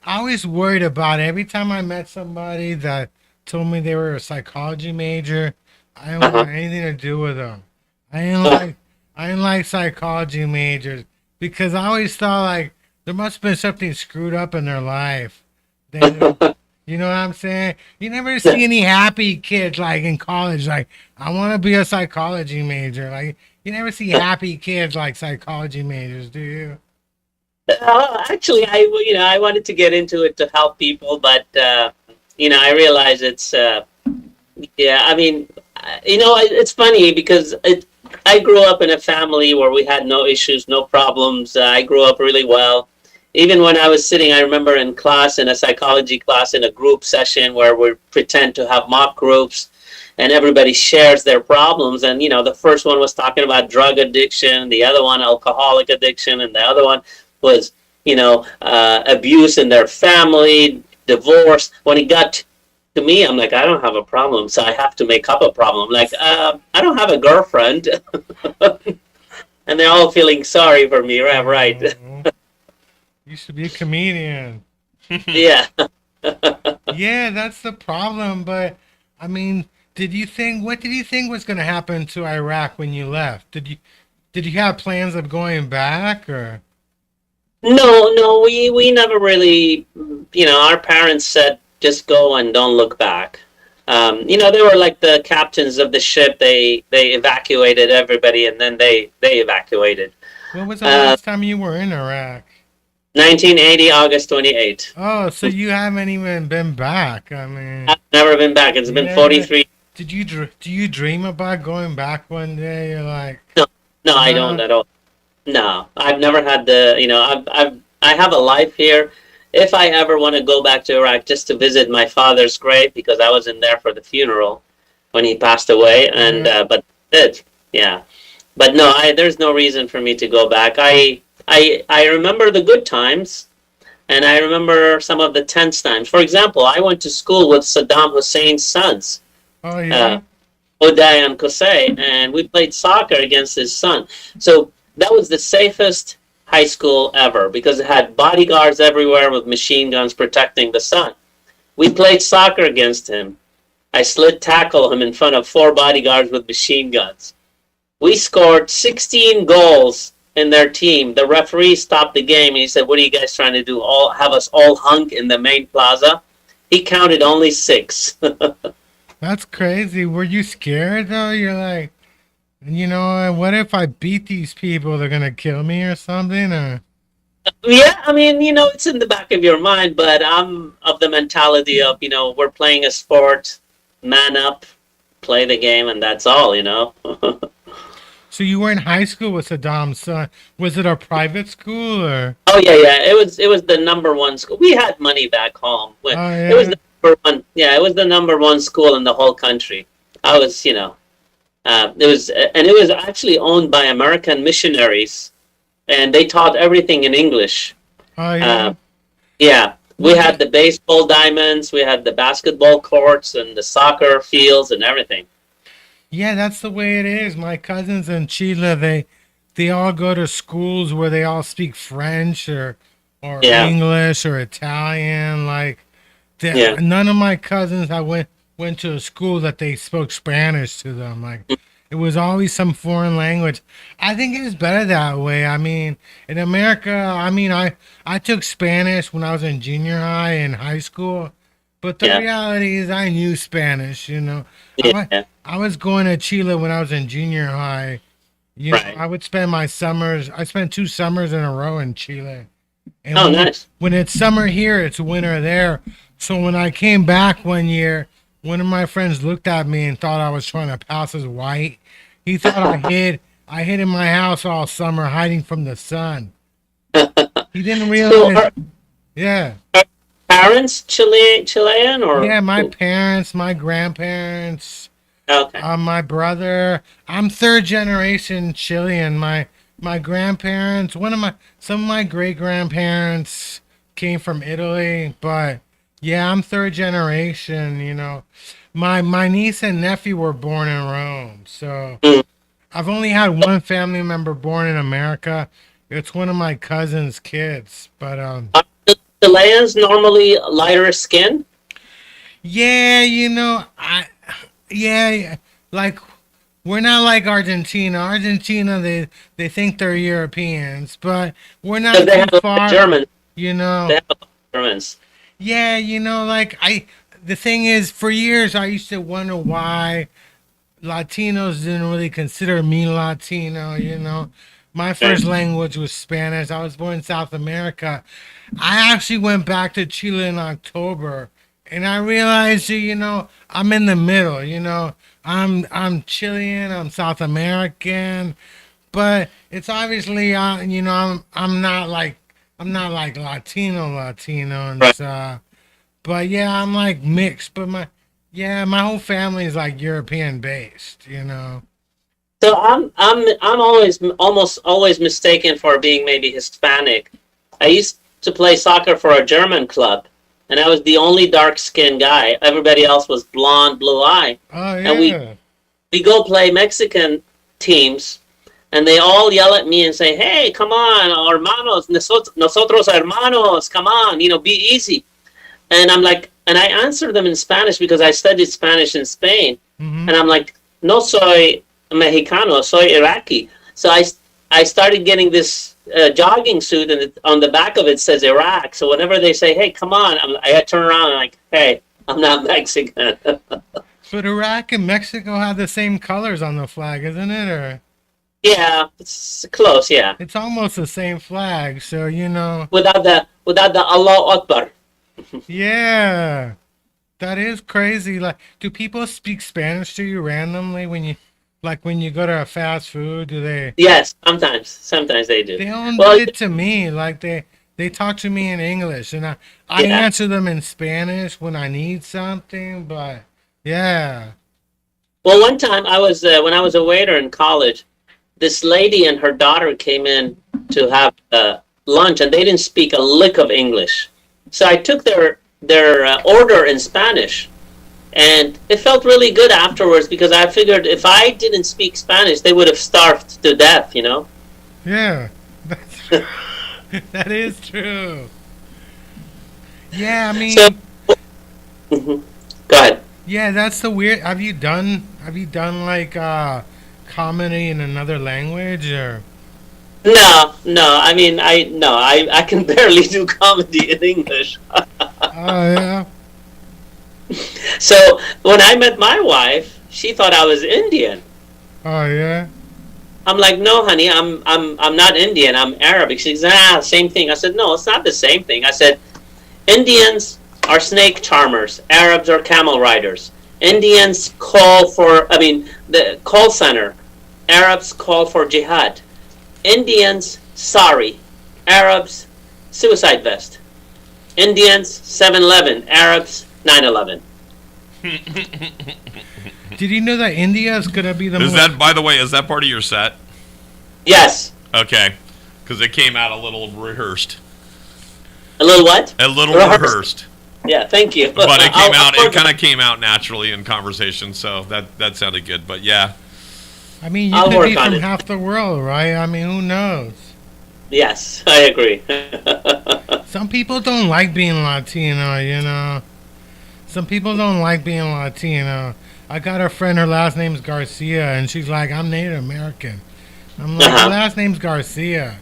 Speaker 1: always worried about it. Every time I met somebody that told me they were a psychology major, I didn't want anything to do with them. I didn't like psychology majors because I always thought like there must have been something screwed up in their life. You know what I'm saying? You never see any happy kids like in college. Like I want to be a psychology major. Like you never see happy kids like psychology majors, do you?
Speaker 2: Actually, I wanted to get into it to help people, but I realize it's yeah. I mean, it's funny because I grew up in a family where we had no issues, no problems. I grew up really well. Even when I was sitting, I remember in class, in a psychology class, in a group session where we pretend to have mock groups and everybody shares their problems. And, the first one was talking about drug addiction, the other one, alcoholic addiction, and the other one was, abuse in their family, divorce. When it got to me, I'm like, I don't have a problem, so I have to make up a problem. Like, I don't have a girlfriend. And they're all feeling sorry for me, right? Right.
Speaker 1: Used to be a comedian.
Speaker 2: Yeah.
Speaker 1: Yeah, that's the problem. But I mean, what did you think was going to happen to Iraq when you left? Did you have plans of going back or?
Speaker 2: No, we never really, our parents said just go and don't look back. They were like the captains of the ship. They evacuated everybody, and then they evacuated.
Speaker 1: When was the last time you were in Iraq?
Speaker 2: 1980, August 28th.
Speaker 1: Oh, so you haven't even been back. I mean,
Speaker 2: I've never been back. It's been 43.
Speaker 1: Do you dream about going back one day? You're like,
Speaker 2: No, I don't at all. No, I've never had I have a life here. If I ever want to go back to Iraq just to visit my father's grave, because I was in there for the funeral when he passed away, and but yeah. But no, there's no reason for me to go back. I remember the good times, and I remember some of the tense times. For example, I went to school with Saddam Hussein's sons,
Speaker 1: oh yeah,
Speaker 2: Uday and Qusay, and we played soccer against his son. So that was the safest high school ever because it had bodyguards everywhere with machine guns protecting the son. We played soccer against him. I slid tackle him in front of 4 bodyguards with machine guns. We scored 16 goals in their team. The referee stopped the game and he said, "What are you guys trying to do? Have us all hung in the main plaza?" He counted only 6.
Speaker 1: that's crazy. Were you scared though? You're like, what if I beat these people? They're gonna kill me or something, or?
Speaker 2: Yeah, I mean, it's in the back of your mind, but I'm of the mentality of, we're playing a sport, man up, play the game, and that's all.
Speaker 1: So you were in high school with Saddam's son. Was it a private school or?
Speaker 2: Oh yeah. It was the number one school. We had money back home.
Speaker 1: Oh yeah.
Speaker 2: It was the number one. Yeah, it was the number one school in the whole country. I was, it was actually owned by American missionaries, and they taught everything in English.
Speaker 1: Oh yeah.
Speaker 2: Yeah, we had the baseball diamonds, we had the basketball courts, and the soccer fields, and everything.
Speaker 1: Yeah, that's the way it is. My cousins in Chile, they all go to schools where they all speak French or
Speaker 2: Yeah.
Speaker 1: English or Italian. Like,
Speaker 2: Yeah.
Speaker 1: none of my cousins I went to a school that they spoke Spanish to them. Like, it was always some foreign language. I think it's better that way. I mean, in America, I took Spanish when I was in junior high and high school. But the
Speaker 2: Yeah.
Speaker 1: reality is I knew Spanish,
Speaker 2: Yeah.
Speaker 1: I was going to Chile when I was in junior high.
Speaker 2: Right.
Speaker 1: I would spend my summers. I spent 2 summers in a row in Chile. And
Speaker 2: Oh,
Speaker 1: when,
Speaker 2: nice.
Speaker 1: when it's summer here, it's winter there. So when I came back one year, one of my friends looked at me and thought I was trying to pass as white. He thought I hid in my house all summer hiding from the sun. He didn't
Speaker 2: So,
Speaker 1: realize. Yeah.
Speaker 2: parents Chilean or?
Speaker 1: Yeah, my parents, my grandparents,
Speaker 2: Okay.
Speaker 1: my brother. I'm 3rd generation Chilean. My grandparents, some of my great grandparents came from Italy, but yeah, I'm 3rd generation. My niece and nephew were born in Rome, so
Speaker 2: Mm.
Speaker 1: I've only had one family member born in America. It's one of my cousin's kids, but
Speaker 2: Are the Chileans normally lighter skin?
Speaker 1: yeah, yeah, like we're not like Argentina. Argentina, they think they're Europeans, but we're not
Speaker 2: Because they
Speaker 1: too
Speaker 2: have a lot
Speaker 1: far.
Speaker 2: of Germans.
Speaker 1: You know,
Speaker 2: They have a lot of Germans.
Speaker 1: yeah, like the thing is, for years I used to wonder why Latinos didn't really consider me Latino. My first language was Spanish. I was born in South America. I actually went back to Chile in October, and I realized, I'm in the middle. I'm Chilean, I'm South American, but it's obviously, I'm not like Latino, and
Speaker 2: Right.
Speaker 1: stuff. But yeah, I'm like mixed. But my whole family is like European based.
Speaker 2: So I'm almost always mistaken for being maybe Hispanic. I used to play soccer for a German club, and I was the only dark skinned guy. Everybody else was blonde, blue eye.
Speaker 1: Oh
Speaker 2: And
Speaker 1: yeah.
Speaker 2: we go play Mexican teams, and they all yell at me and say, "Hey, come on, hermanos, nosotros hermanos, come on, be easy." And I'm like, and I answer them in Spanish because I studied Spanish in Spain,
Speaker 1: Hmm.
Speaker 2: and I'm like, "No soy Mexicano, soy Iraqi." So I started getting this jogging suit, and on the back of it says Iraq. So whenever they say, "Hey, come on," I turn around and like, "Hey, I'm not Mexican."
Speaker 1: But Iraq and Mexico have the same colors on the flag, isn't it? Or
Speaker 2: Yeah, it's close. Yeah,
Speaker 1: it's almost the same flag. So
Speaker 2: without the Allah Akbar.
Speaker 1: yeah, that is crazy. Like, do people speak Spanish to you randomly when you go to a fast food? Do they?
Speaker 2: Yes, sometimes they do.
Speaker 1: They don't do
Speaker 2: Well,
Speaker 1: it to me. Like they talk to me in English, and I
Speaker 2: yeah.
Speaker 1: answer them in Spanish when I need something. But yeah.
Speaker 2: Well, one time I was when I was a waiter in college. This lady and her daughter came in to have lunch, and they didn't speak a lick of English. So I took their order in Spanish, and it felt really good afterwards because I figured if I didn't speak Spanish, they would have starved to death.
Speaker 1: Yeah, that's that is true. Yeah, I mean,
Speaker 2: So, mhm. Go ahead.
Speaker 1: yeah, that's the weird. Have you done like comedy in another language or?
Speaker 2: No, no. I mean, I can barely do comedy in English.
Speaker 1: Oh yeah.
Speaker 2: So when I met my wife, she thought I was Indian.
Speaker 1: Oh yeah.
Speaker 2: I'm like, no, honey, I'm not Indian. I'm Arabic. She says, same thing. I said, no, it's not the same thing. I said, Indians are snake charmers. Arabs are camel riders. Indians call for, the call center. Arabs call for jihad. Indians, sorry. Arabs, suicide vest. Indians, 7-Eleven. Arabs, 9/11.
Speaker 1: Did you know that India is gonna be the
Speaker 3: Is
Speaker 1: most?
Speaker 3: that, by the way, is that part of your set?
Speaker 2: Yes.
Speaker 3: Okay. Because it came out a little rehearsed.
Speaker 2: A little what?
Speaker 3: A little
Speaker 2: Rehearsed.
Speaker 3: rehearsed.
Speaker 2: Yeah, thank you.
Speaker 3: But it came out,
Speaker 2: I'll
Speaker 3: it kind of came out naturally in conversation, so that sounded good. But yeah.
Speaker 1: I mean, you
Speaker 2: I'll
Speaker 1: could
Speaker 2: work
Speaker 1: be
Speaker 2: on
Speaker 1: from
Speaker 2: it.
Speaker 1: half the world, right? I mean, who knows?
Speaker 2: Yes, I agree.
Speaker 1: Some people don't like being Latino. Some people don't like being Latino. I got a friend, her last name's Garcia, and she's like, I'm Native American. I'm like, your last name's Garcia.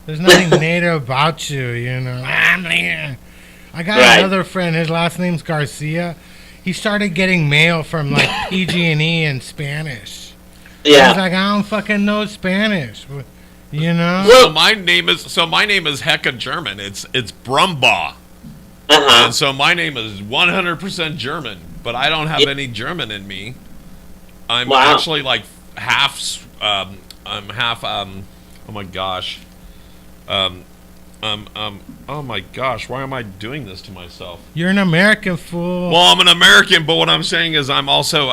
Speaker 1: There's nothing native about you. I'm Native. I got
Speaker 2: Right.
Speaker 1: another friend, his last name's Garcia. He started getting mail from like PG&E in Spanish. He's
Speaker 2: Yeah.
Speaker 1: like, I don't fucking know Spanish.
Speaker 2: Well-
Speaker 3: So my name is Hecka German. It's Brumbaugh.
Speaker 2: Uh-huh.
Speaker 3: And so my name is 100% German, but I don't have any German in me. I'm
Speaker 2: Wow.
Speaker 3: actually like half. I'm half. Oh my gosh. Oh my gosh. Why am I doing this to myself?
Speaker 1: You're an American fool.
Speaker 3: Well, I'm an American, but what I'm saying is I'm also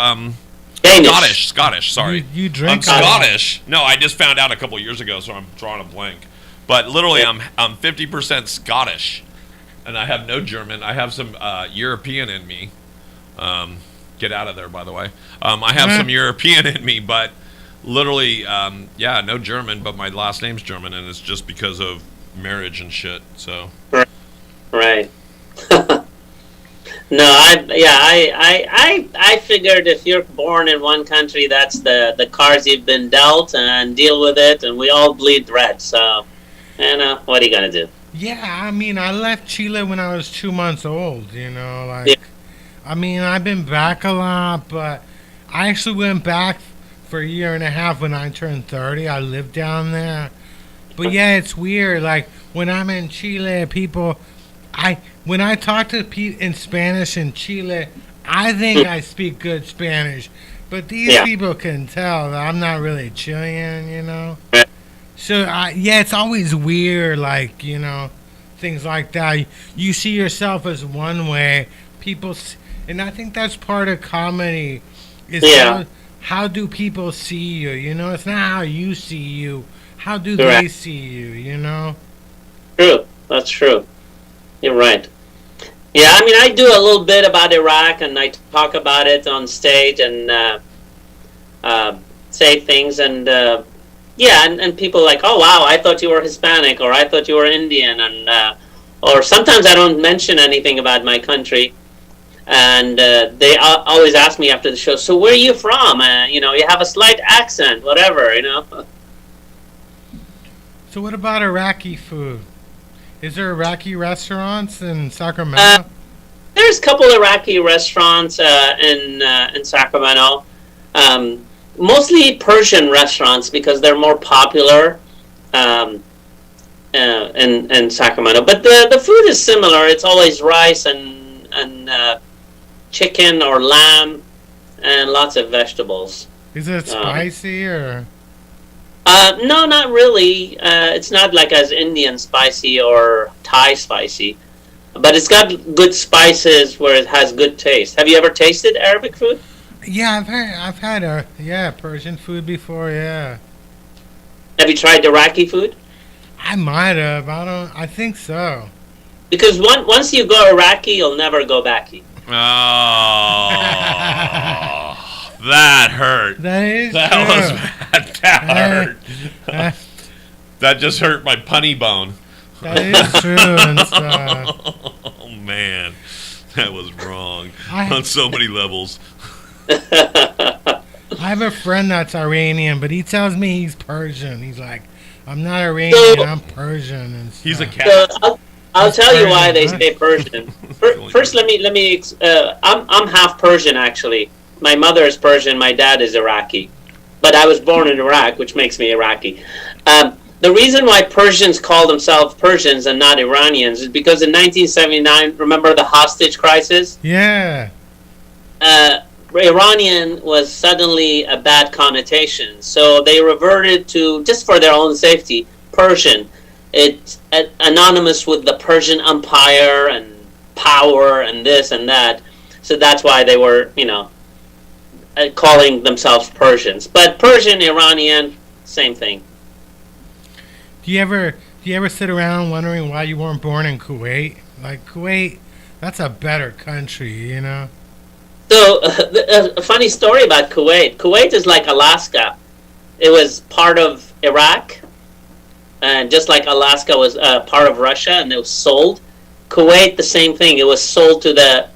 Speaker 2: Danish.
Speaker 3: Scottish. Sorry.
Speaker 1: You
Speaker 3: I'm
Speaker 1: drink a lot.
Speaker 3: Scottish. No, I just found out a couple years ago, so I'm drawing a blank. But literally, I'm 50% Scottish, and I have no German. I have some European in me. Get out of there, by the way. I have some European in me, but literally, no German. But my last name's German, and it's just because of marriage and shit. So
Speaker 2: Right. No, I figured if you're born in one country, that's the cards you've been dealt, and deal with it. And we all bleed red, so what are you gonna do?
Speaker 1: Yeah, I mean, I left Chile when I was 2 months old, like,
Speaker 2: Yeah.
Speaker 1: I mean, I've been back a lot, but I actually went back for a year and a half when I turned 30. I lived down there. But yeah, it's weird. Like, when I'm in Chile, when I talk to people in Spanish in Chile, I think I speak good Spanish, but these
Speaker 2: Yeah.
Speaker 1: people can tell that I'm not really Chilean, you know.
Speaker 2: Yeah.
Speaker 1: So yeah, it's always weird, like things like that. You see yourself as one way, and I think that's part of comedy. Is
Speaker 2: Yeah.
Speaker 1: how do people see you? It's not how you see you. How do they
Speaker 2: Correct.
Speaker 1: see you? You know.
Speaker 2: True. That's true. You're right. Yeah, I mean, I do a little bit about Iraq, and I talk about it on stage and say things, and yeah, and people are like, oh wow, I thought you were Hispanic, or I thought you were Indian, and or sometimes I don't mention anything about my country, and they always ask me after the show, so where are you from? You have a slight accent, whatever.
Speaker 1: So what about Iraqi food? Is there Iraqi restaurants in Sacramento?
Speaker 2: There's a couple Iraqi restaurants in Sacramento. Mostly Persian restaurants because they're more popular in Sacramento. But the food is similar. It's always rice and chicken or lamb and lots of vegetables.
Speaker 1: Is it spicy or?
Speaker 2: No, not really. It's not like as Indian spicy or Thai spicy. But it's got good spices where it has good taste. Have you ever tasted Arabic food?
Speaker 1: Yeah, I've had Persian food before. Yeah,
Speaker 2: Have you tried Iraqi food?
Speaker 1: I might have. I think so.
Speaker 2: Because once you go Iraqi, you'll never go backy.
Speaker 3: Oh, that hurt.
Speaker 1: That is
Speaker 3: That
Speaker 1: true.
Speaker 3: was bad. That hurt. That just hurt my punny bone.
Speaker 1: That is true and stuff.
Speaker 3: Oh man, that was wrong
Speaker 1: I-
Speaker 3: on so many levels.
Speaker 1: I have a friend that's Iranian, but he tells me he's Persian. He's like, I'm not Iranian, I'm Persian and stuff.
Speaker 3: He's a
Speaker 2: So
Speaker 3: cat.
Speaker 2: I'll tell you why they
Speaker 1: Persian,
Speaker 2: say Persian. First, let me. I'm half Persian actually. My mother is Persian. My dad is Iraqi, but I was born in Iraq, which makes me Iraqi. The reason why Persians call themselves Persians and not Iranians is because in 1979, remember the hostage crisis?
Speaker 1: Yeah.
Speaker 2: Iranian was suddenly a bad connotation, so they reverted to, just for their own safety, Persian. It's anonymous with the Persian Empire and power and this and that, so that's why they were, calling themselves Persians. But Persian, Iranian, same thing.
Speaker 1: Do you ever sit around wondering why you weren't born in Kuwait? Like Kuwait, that's a better country.
Speaker 2: So, a funny story about Kuwait. Kuwait is like Alaska. It was part of Iraq, and just like Alaska was part of Russia, and it was sold. Kuwait, the same thing. It was sold to the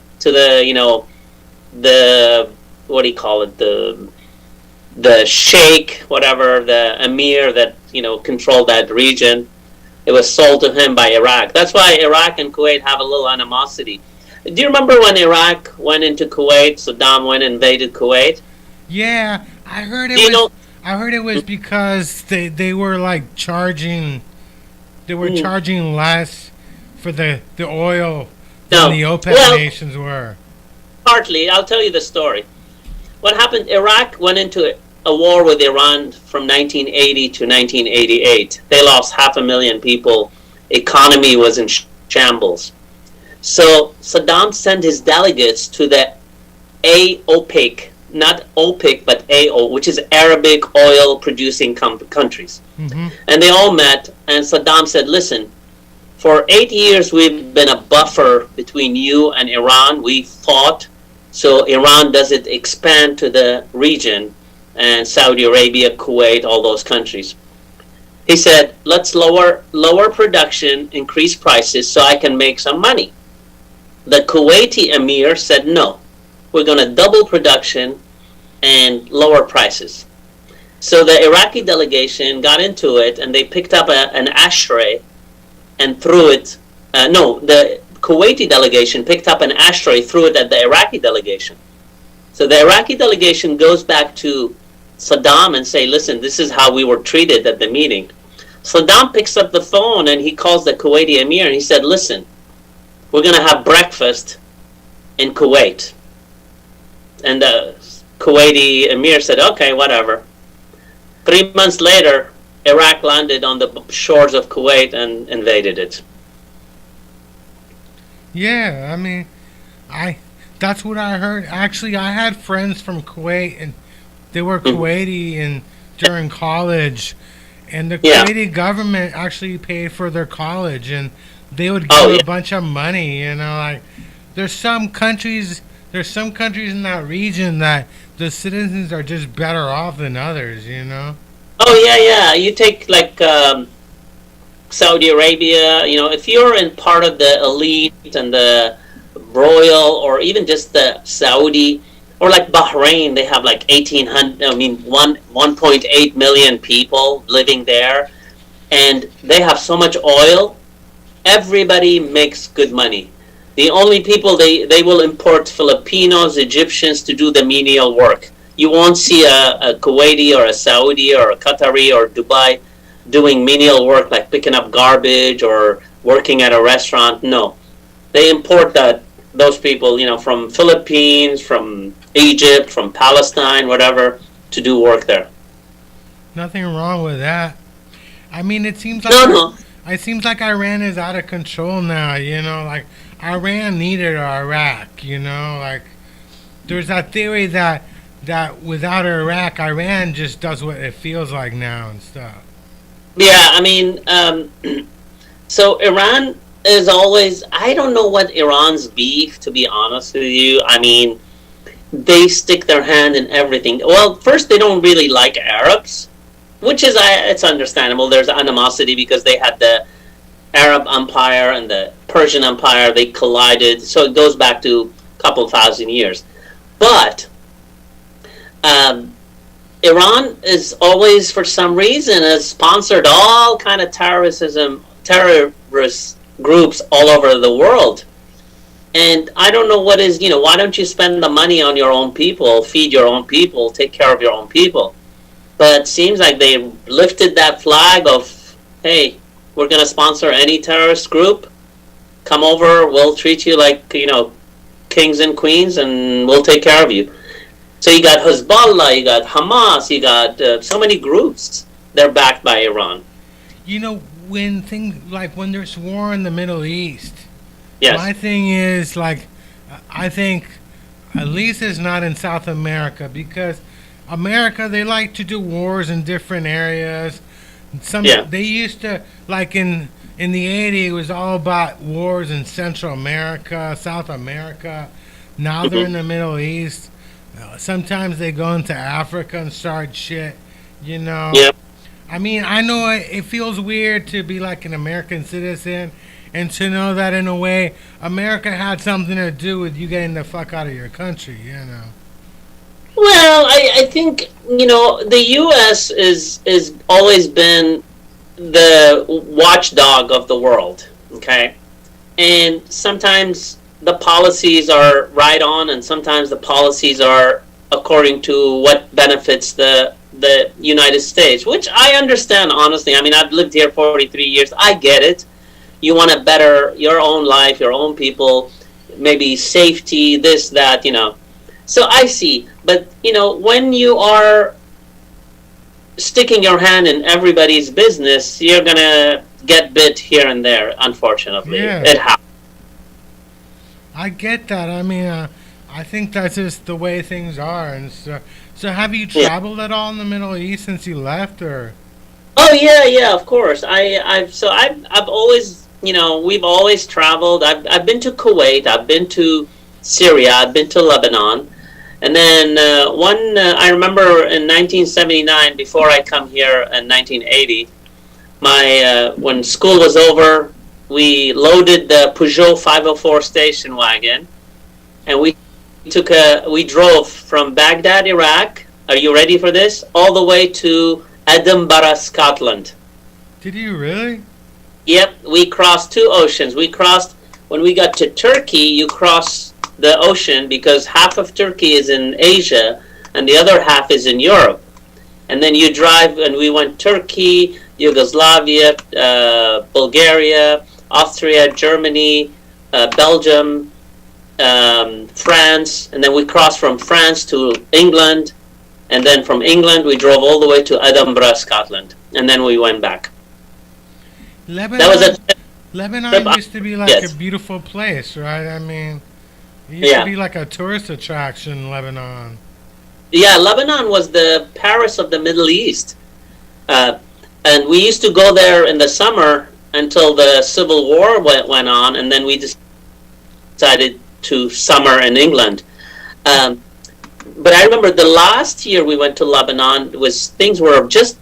Speaker 2: the what do you call it, the sheikh, whatever, the emir that controlled that region. It was sold to him by Iraq. That's why Iraq and Kuwait have a little animosity. Do you remember when Iraq went into Kuwait? Saddam went and invaded Kuwait.
Speaker 1: Yeah, I heard it
Speaker 2: Do you
Speaker 1: was.
Speaker 2: know?
Speaker 1: I heard it was because they were like charging. They were charging less for the oil
Speaker 2: No.
Speaker 1: than the OPEC
Speaker 2: Well-
Speaker 1: nations were.
Speaker 2: Partly, I'll tell you the story. What happened? Iraq went into a war with Iran from 1980 to 1988. They lost 500,000 people. Economy was in shambles. So Saddam sent his delegates to the AOPEC, not OPEC, but AO, which is Arabic oil producing countries.
Speaker 1: Hmm.
Speaker 2: And they all met, and Saddam said, listen, for 8 years we've been a buffer between you and Iran. We fought so Iran doesn't expand to the region, and Saudi Arabia, Kuwait, all those countries. He said, let's lower production, increase prices so I can make some money. The Kuwaiti emir said, no, we're going to double production and lower prices. So the Iraqi delegation got into it, and they picked up an ashtray and threw it. The Kuwaiti delegation picked up an ashtray, threw it at the Iraqi delegation. So the Iraqi delegation goes back to Saddam and say, listen, this is how we were treated at the meeting. Saddam picks up the phone and he calls the Kuwaiti emir and he said, listen, we're going to have breakfast in Kuwait. And the Kuwaiti emir said, okay, whatever. 3 months later, Iraq landed on the shores of Kuwait and invaded it.
Speaker 1: Yeah, I mean, that's what I heard. Actually, I had friends from Kuwait, and they were Kuwaiti and during college, and the Kuwaiti government actually paid for their college, and they would give a bunch of money. You know, like there's some countries in that region that the citizens are just better off than others. You know.
Speaker 2: Oh yeah. You take like Saudi Arabia. You know, if you're in part of the elite and the royal, or even just the Saudi, or like Bahrain, they have like 1.8 million people living there, and they have so much oil. Everybody makes good money. The only people they will import Filipinos, Egyptians to do the menial work. You won't see a Kuwaiti or a Saudi or a Qatari or Dubai doing menial work like picking up garbage or working at a restaurant. No, they import those people, you know, from Philippines, from Egypt, from Palestine, whatever, to do work there.
Speaker 1: Nothing wrong with that. I mean, it seems like it seems like Iran is out of control now. You know, like Iran needed Iraq. You know, like there's that theory that without Iraq, Iran just does what it feels like now and stuff.
Speaker 2: Yeah, I mean, so Iran is always, I don't know what Iran's beef, to be honest with you. I mean, they stick their hand in everything. Well, first, they don't really like Arabs, which is, it's understandable. There's animosity because they had the Arab Empire and the Persian Empire. They collided, so it goes back to a couple thousand years. But Iran is always, for some reason, has sponsored all kind of terrorist groups all over the world. And I don't know what is, you know, why don't you spend the money on your own people, feed your own people, take care of your own people? But it seems like they lifted that flag of, hey, we're going to sponsor any terrorist group. Come over, we'll treat you like, you know, kings and queens, and we'll take care of you. So you got Hezbollah, you got Hamas, you got so many groups. They're backed by Iran.
Speaker 1: You know, when there's war in the Middle East,
Speaker 2: yes.
Speaker 1: My thing is, like, I think at least it's not in South America, because America, they like to do wars in different areas. They used to, like in the 80s, it was all about wars in Central America, South America. Now they're in the Middle East. Sometimes they go into Africa and start shit, you know.
Speaker 2: Yep.
Speaker 1: I mean, I know it feels weird to be like an American citizen and to know that in a way America had something to do with you getting the fuck out of your country, you know.
Speaker 2: Well, I think, you know, the U.S. is always been the watchdog of the world, okay? And sometimes the policies are right on, and sometimes the policies are according to what benefits the United States, which I understand, honestly. I mean, I've lived here 43 years. I get it. You want to better your own life, your own people, maybe safety, this, that, you know. So I see. But, you know, when you are sticking your hand in everybody's business, you're going to get bit here and there, unfortunately.
Speaker 1: Yeah.
Speaker 2: It happens.
Speaker 1: I get that. I mean, I think that's just the way things are. And so have you traveled at all in the Middle East since you left, or?
Speaker 2: Oh yeah, of course. I've always, you know, we've always traveled. I've been to Kuwait. I've been to Syria. I've been to Lebanon. And then I remember in 1979, before I come here in 1980, when school was over, we loaded the Peugeot 504 station wagon, and we drove from Baghdad, Iraq. Are you ready for this? All the way to Edinburgh, Scotland.
Speaker 1: Did you really?
Speaker 2: Yep, we crossed two oceans. When we got to Turkey, you cross the ocean because half of Turkey is in Asia and the other half is in Europe. And then you drive, and we went Turkey, Yugoslavia, Bulgaria, Austria, Germany, Belgium, France, and then we crossed from France to England, and then from England we drove all the way to Edinburgh, Scotland, and then we went back.
Speaker 1: Lebanon,
Speaker 2: That was a
Speaker 1: Lebanon used to be like
Speaker 2: Yes.
Speaker 1: a beautiful place, right? I mean, it used
Speaker 2: Yeah.
Speaker 1: to be like a tourist attraction, Lebanon.
Speaker 2: Yeah, Lebanon was the Paris of the Middle East. And we used to go there in the summer until the Civil War went on, and then we decided to summer in England. But I remember the last year we went to Lebanon was things were just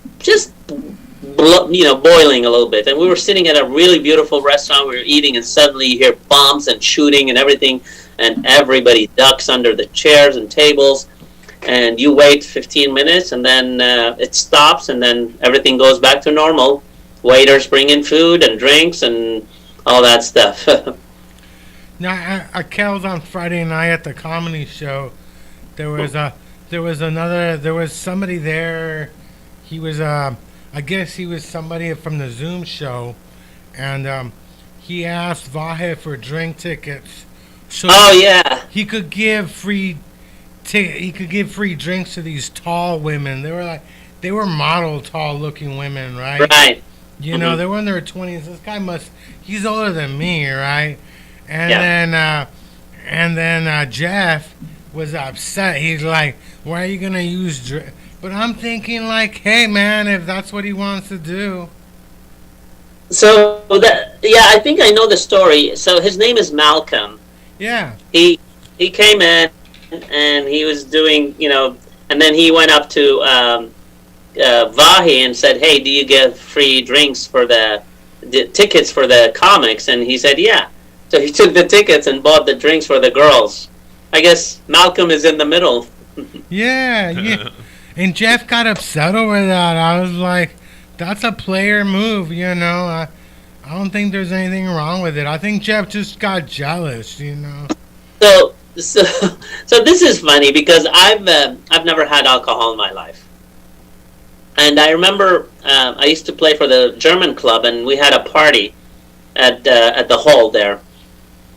Speaker 2: boiling a little bit, and we were sitting at a really beautiful restaurant. We were eating, and suddenly you hear bombs and shooting and everything, and everybody ducks under the chairs and tables. And you wait 15 minutes, and then it stops, and then everything goes back to normal. Waiters bring in food and drinks and all that stuff.
Speaker 1: Now, I Kel's on Friday night at the comedy show. There was somebody there. He was I guess he was somebody from the Zoom show, and he asked Vahe for drink tickets, so
Speaker 2: Oh yeah,
Speaker 1: he could give free drinks to these tall women. They were model tall looking women, right?
Speaker 2: right.
Speaker 1: You know, they were in their 20s. This guy he's older than me, right? And
Speaker 2: Yeah.
Speaker 1: then Jeff was upset. He's like, why are you going to use drink? But I'm thinking like, hey man, if that's what he wants to do.
Speaker 2: So I think I know the story. So his name is Malcolm.
Speaker 1: Yeah.
Speaker 2: He came in and he was doing, and then he went up to Vahi and said, "Hey, do you give free drinks for the tickets for the comics?" And he said, "Yeah." So he took the tickets and bought the drinks for the girls. I guess Malcolm is in the middle.
Speaker 1: Yeah. And Jeff got upset over that. I was like, that's a player move, I don't think there's anything wrong with it. I think Jeff just got jealous,
Speaker 2: So this is funny because I've never had alcohol in my life, and I remember I used to play for the German club, and we had a party at the hall there,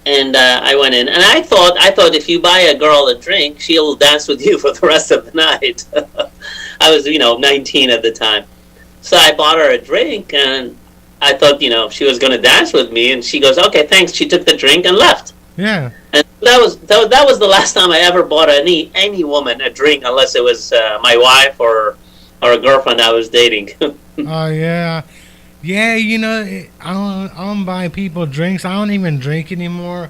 Speaker 2: and I went in, and I thought if you buy a girl a drink, she'll dance with you for the rest of the night. I was 19 at the time, so I bought her a drink, and I thought she was going to dance with me, and she goes, "Okay, thanks." She took the drink and left.
Speaker 1: Yeah.
Speaker 2: And that was the last time I ever bought any woman a drink, unless it was my wife or a girlfriend I was dating.
Speaker 1: Oh, yeah. Yeah, I don't buy people drinks. I don't even drink anymore.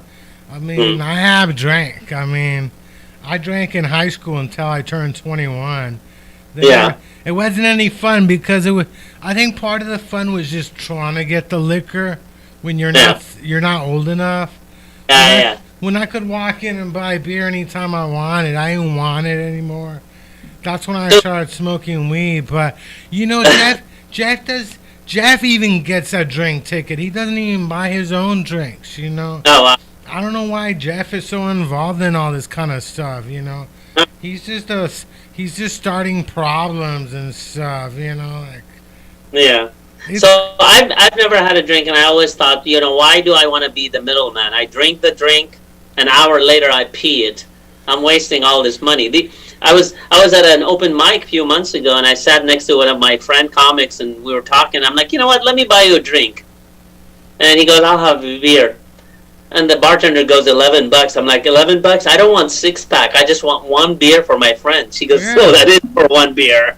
Speaker 1: I mean, I have drank. I mean, I drank in high school until I turned 21.
Speaker 2: Yeah.
Speaker 1: It wasn't any fun because I think part of the fun was just trying to get the liquor when you're not old enough.
Speaker 2: Yeah.
Speaker 1: When I could walk in and buy beer anytime I wanted, I didn't want it anymore. That's when I started smoking weed. But Jeff even gets a drink ticket. He doesn't even buy his own drinks.
Speaker 2: Oh, wow.
Speaker 1: I don't know why Jeff is so involved in all this kind of stuff. He's just starting problems and stuff.
Speaker 2: Yeah. So I've never had a drink, and I always thought, why do I want to be the middleman? I drink the drink, an hour later I pee it. I'm wasting all this money. I was at an open mic a few months ago, and I sat next to one of my friend comics, and we were talking. I'm like, you know what? Let me buy you a drink. And he goes, "I'll have a beer." And the bartender goes, $11. I'm like, $11? I don't want 6-pack. I just want one beer for my friend. She goes, "So that is for one beer."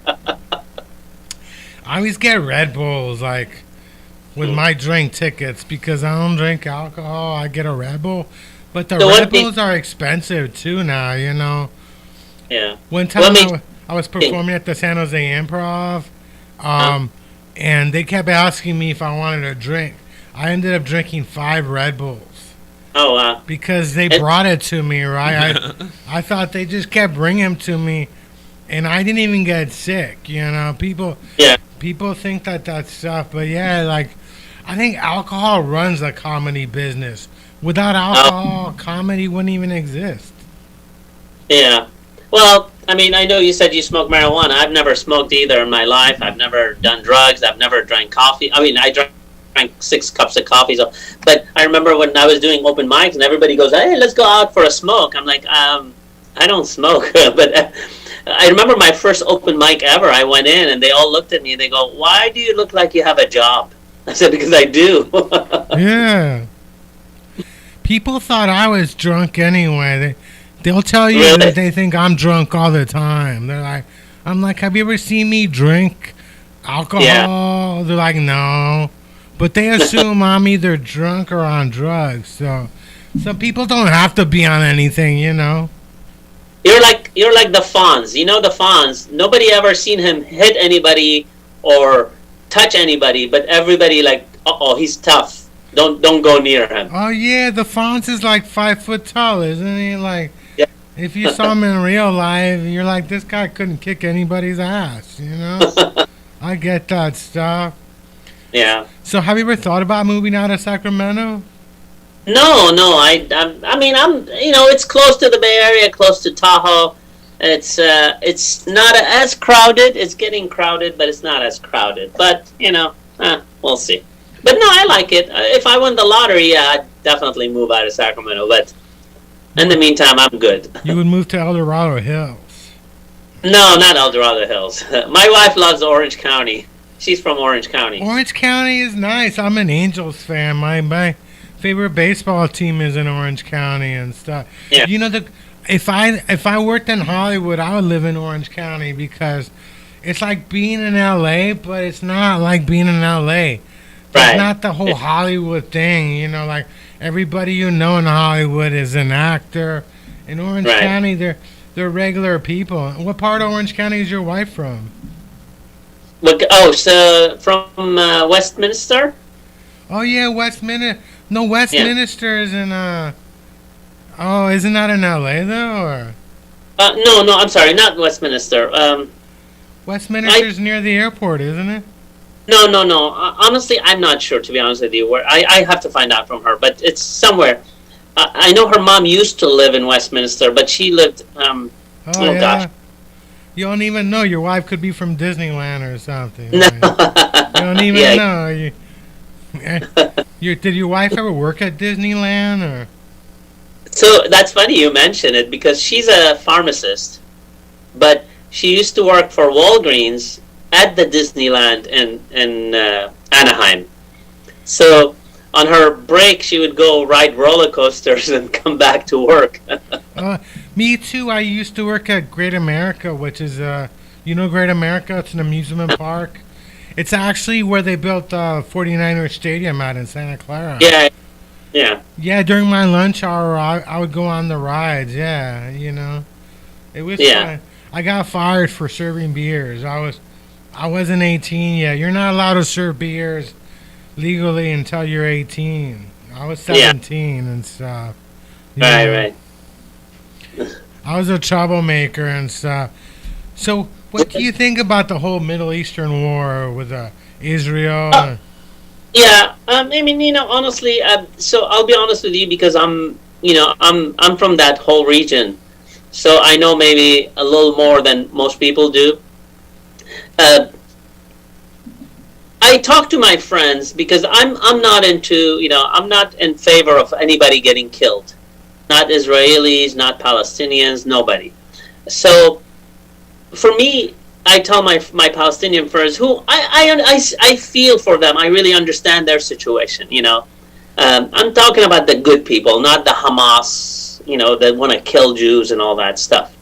Speaker 1: I always get Red Bulls, with my drink tickets because I don't drink alcohol. I get a Red Bull. But the Red Bulls are expensive, too, now,
Speaker 2: Yeah.
Speaker 1: One time I was performing at the San Jose Improv, and they kept asking me if I wanted a drink. I ended up drinking 5 Red Bulls.
Speaker 2: Oh, wow.
Speaker 1: Because they brought it to me, right? I thought they just kept bringing them to me, and I didn't even get sick, People think that stuff, but I think alcohol runs the comedy business. Without alcohol, comedy wouldn't even exist.
Speaker 2: Yeah. Well, I mean, I know you said you smoke marijuana. I've never smoked either in my life. I've never done drugs. I've never drank coffee. I mean, I drank drank 6 cups of coffee. So, but I remember when I was doing open mics and everybody goes, "Hey, let's go out for a smoke." I'm like, I don't smoke, but I remember my first open mic ever. I went in and they all looked at me and they go, "Why do you look like you have a job?" I said, "Because I do."
Speaker 1: Yeah. People thought I was drunk anyway. They'll tell you
Speaker 2: Really?
Speaker 1: that they think I'm drunk all the time. I'm like, have you ever seen me drink alcohol?
Speaker 2: Yeah.
Speaker 1: They're like, no. But they assume I'm either drunk or on drugs. So some people don't have to be on anything, you know.
Speaker 2: You're like the Fonz. You know the Fonz. Nobody ever seen him hit anybody or touch anybody, but everybody like, "Uh-oh, he's tough. Don't go near him."
Speaker 1: Oh yeah, the Fonz is like 5 foot tall, isn't he? Like,
Speaker 2: Yeah.
Speaker 1: if you saw him in real life, you're like, this guy couldn't kick anybody's ass, you know? I get that stuff.
Speaker 2: Yeah.
Speaker 1: So have you ever thought about moving out of Sacramento?
Speaker 2: No. I mean, it's close to the Bay Area, close to Tahoe. It's not as crowded. It's getting crowded, but it's not as crowded. But we'll see. But no, I like it. If I won the lottery, yeah, I'd definitely move out of Sacramento. But in the meantime, I'm good.
Speaker 1: You would move to El Dorado Hills.
Speaker 2: No, not El Dorado Hills. My wife loves Orange County. She's from Orange County.
Speaker 1: Orange County is nice. I'm an Angels fan. My favorite baseball team is in Orange County and stuff.
Speaker 2: Yeah.
Speaker 1: You know, if I worked in Hollywood, I would live in Orange County because it's like being in LA, but it's not like being in LA. It's
Speaker 2: Right.
Speaker 1: not the whole Hollywood thing, you know, like everybody you know in Hollywood is an actor. In Orange
Speaker 2: Right.
Speaker 1: County, they're regular people. What part of Orange County is your wife from?
Speaker 2: So from Westminster?
Speaker 1: Oh yeah, Westminster. No, Westminster is in Oh, isn't that in LA though? Or
Speaker 2: No, I'm sorry, not Westminster.
Speaker 1: Westminster's near the airport, isn't it?
Speaker 2: No. Honestly, I'm not sure, to be honest with you. Where I have to find out from her, but it's somewhere. I know her mom used to live in Westminster, but she lived.
Speaker 1: Oh yeah.
Speaker 2: Gosh.
Speaker 1: You don't even know. Your wife could be from Disneyland or something.
Speaker 2: No.
Speaker 1: Right? You don't even
Speaker 2: Yeah.
Speaker 1: know. Did your wife ever work at Disneyland or?
Speaker 2: So that's funny you mention it because she's a pharmacist, but she used to work for Walgreens at the Disneyland in Anaheim. So on her break, she would go ride roller coasters and come back to work.
Speaker 1: Me too. I used to work at Great America, which is Great America. It's an amusement park. It's actually where they built 49er Stadium out in Santa Clara.
Speaker 2: Yeah.
Speaker 1: Yeah, during my lunch hour, I would go on the rides. Yeah, you know, it was fun. I got fired for serving beers. I wasn't 18 yet. You're not allowed to serve beers legally until you're 18. I was 17 and stuff.
Speaker 2: Right.
Speaker 1: I was a troublemaker and stuff. So, what do you think about the whole Middle Eastern war with Israel?
Speaker 2: Yeah, I mean, honestly, so I'll be honest with you because I'm from that whole region, so I know maybe a little more than most people do. I talk to my friends because I'm not I'm not in favor of anybody getting killed, not Israelis, not Palestinians, nobody. So for me, I tell my Palestinian friends who I feel for them. I really understand their situation. I'm talking about the good people, not the Hamas, that want to kill Jews and all that stuff.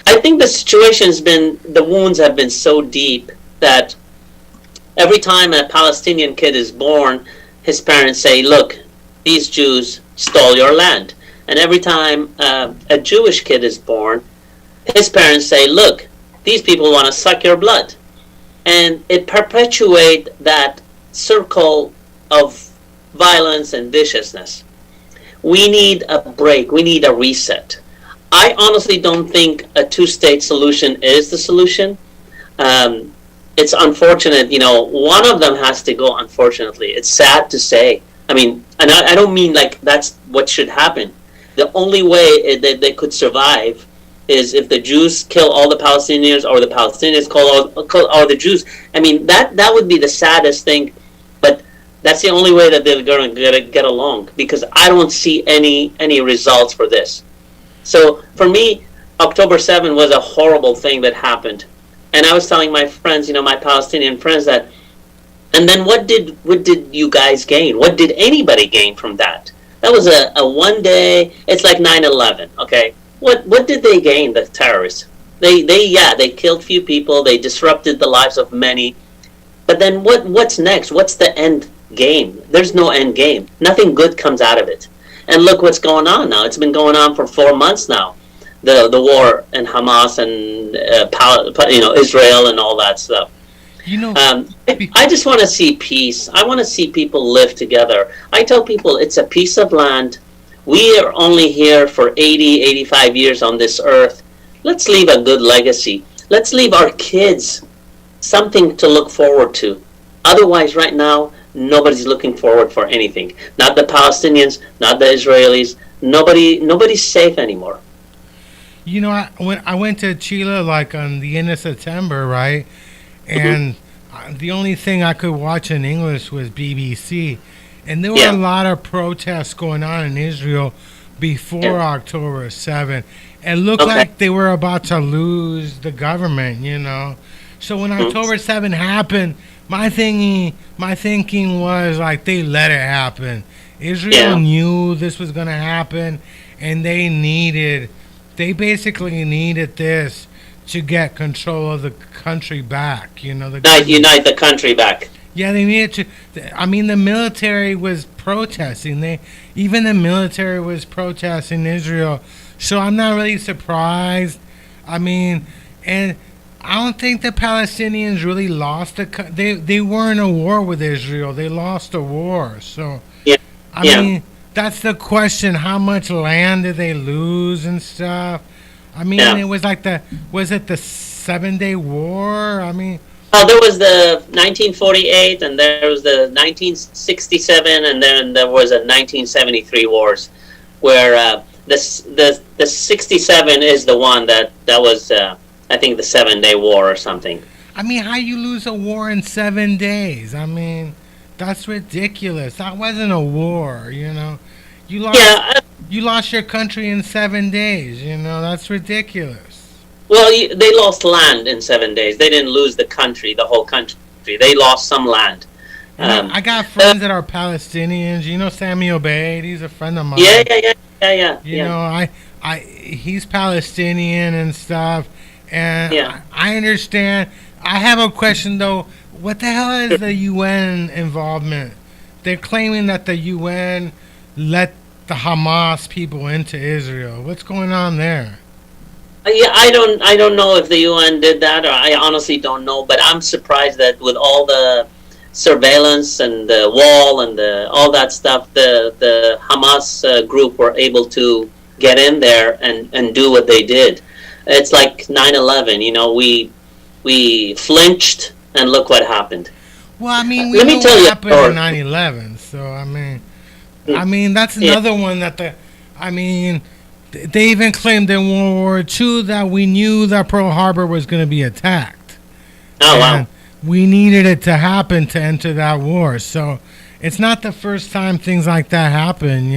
Speaker 2: I think the wounds have been so deep that every time a Palestinian kid is born, his parents say, "Look, these Jews stole your land." And every time a Jewish kid is born, his parents say, "Look, these people want to suck your blood." And it perpetuates that circle of violence and viciousness. We need a break. We need a reset. I honestly don't think a two-state solution is the solution. It's unfortunate, one of them has to go, unfortunately. It's sad to say. I mean, and I don't mean like that's what should happen. The only way that they could survive is if the Jews kill all the Palestinians or the Palestinians kill all the Jews. I mean, that would be the saddest thing. But That's the only way that they're going to get along, because I don't see any results for this. So for me, October 7 was a horrible thing that happened. And I was telling my friends, my Palestinian friends, that, and then what did you guys gain? What did anybody gain from that? That was a one day. It's like 9/11. Okay, what did they gain? The terrorists. They killed few people. They disrupted the lives of many. But then what's next? What's the end game? There's no end game. Nothing good comes out of it. And look what's going on now. It's been going on for 4 months now. The war and Hamas and Israel and all that stuff. I just want to see peace. I want to see people live together. I tell people it's a piece of land. We are only here for 80, 85 years on this earth. Let's leave a good legacy. Let's leave our kids something to look forward to. Otherwise, right now, nobody's looking forward for anything. Not the Palestinians, not the Israelis. Nobody's safe anymore.
Speaker 1: When I went to Chile like on the end of September, right? And the only thing I could watch in English was BBC. And there were a lot of protests going on in Israel before October 7th. It looked like they were about to lose the government, So when October 7th happened, my thinking was like they let it happen. Israel knew this was going to happen, and they basically needed this to get control of the country back,
Speaker 2: Unite the country back.
Speaker 1: Yeah, they needed to. I mean, the military was protesting. Even the military was protesting Israel. So I'm not really surprised. I mean, and I don't think the Palestinians really lost they were in a war with Israel. They lost a war. So I mean, that's the question. How much land did they lose and stuff? I mean, it was like was it the 7-day war? I mean,
Speaker 2: there was the 1948, and there was the 1967, and then there was a 1973 wars, where the 67 is the one that was I think the 7-day war or something.
Speaker 1: I mean, how you lose a war in 7 days? I mean, that's ridiculous. That wasn't a war, You lost your country in 7 days, That's ridiculous.
Speaker 2: Well, they lost land in 7 days. They didn't lose the country, the whole country. They lost some land.
Speaker 1: I got friends that are Palestinians. Samuel Bade. He's a friend of mine.
Speaker 2: Yeah.
Speaker 1: He's Palestinian and stuff. And I understand. I have a question, though. What the hell is the UN involvement? They're claiming that the UN let the Hamas people into Israel. What's going on there?
Speaker 2: I don't know if the UN did that, or I honestly don't know. But I'm surprised that with all the surveillance and the wall and all that stuff, the Hamas group were able to get in there and do what they did. It's like 9/11. We flinched, and look what happened.
Speaker 1: Well, I mean, we know what happened in 9/11. So I mean that's another one that they even claimed in World War II that we knew that Pearl Harbor was going to be attacked.
Speaker 2: Oh, wow.
Speaker 1: We needed it to happen to enter that war. So it's not the first time things like that happen,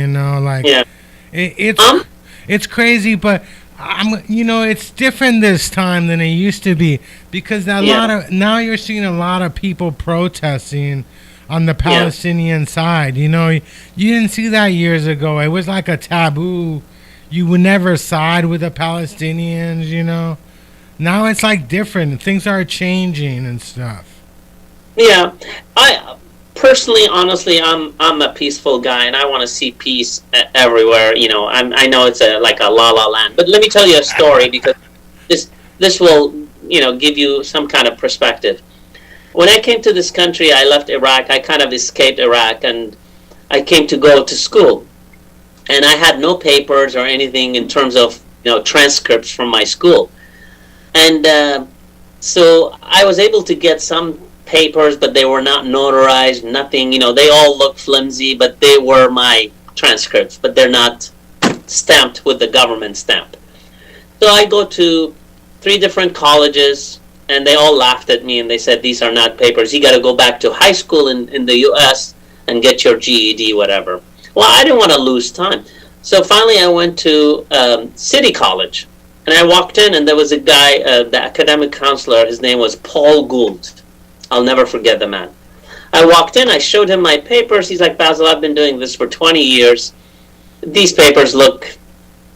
Speaker 1: It's crazy, but it's different this time than it used to be, because now you're seeing a lot of people protesting on the Palestinian side. You didn't see that years ago. It was like a taboo. You would never side with the Palestinians, Now it's like different. Things are changing and stuff.
Speaker 2: Yeah. I personally, honestly, I'm a peaceful guy, and I want to see peace everywhere. I know it's like a la land, but let me tell you a story, because this will give you some kind of perspective. When I came to this country, I left Iraq. I kind of escaped Iraq, and I came to go to school. And I had no papers or anything in terms of transcripts from my school. And so I was able to get some papers, but they were not notarized, nothing. They all looked flimsy, but they were my transcripts, but they're not stamped with the government stamp. So I go to 3 different colleges, and they all laughed at me, and they said, these are not papers. You got to go back to high school in the U.S., and get your GED, whatever. Well, I didn't want to lose time. So finally I went to City College. And I walked in, and there was a guy, the academic counselor, his name was Paul Gould. I'll never forget the man. I walked in, I showed him my papers. He's like, Basil, I've been doing this for 20 years. These papers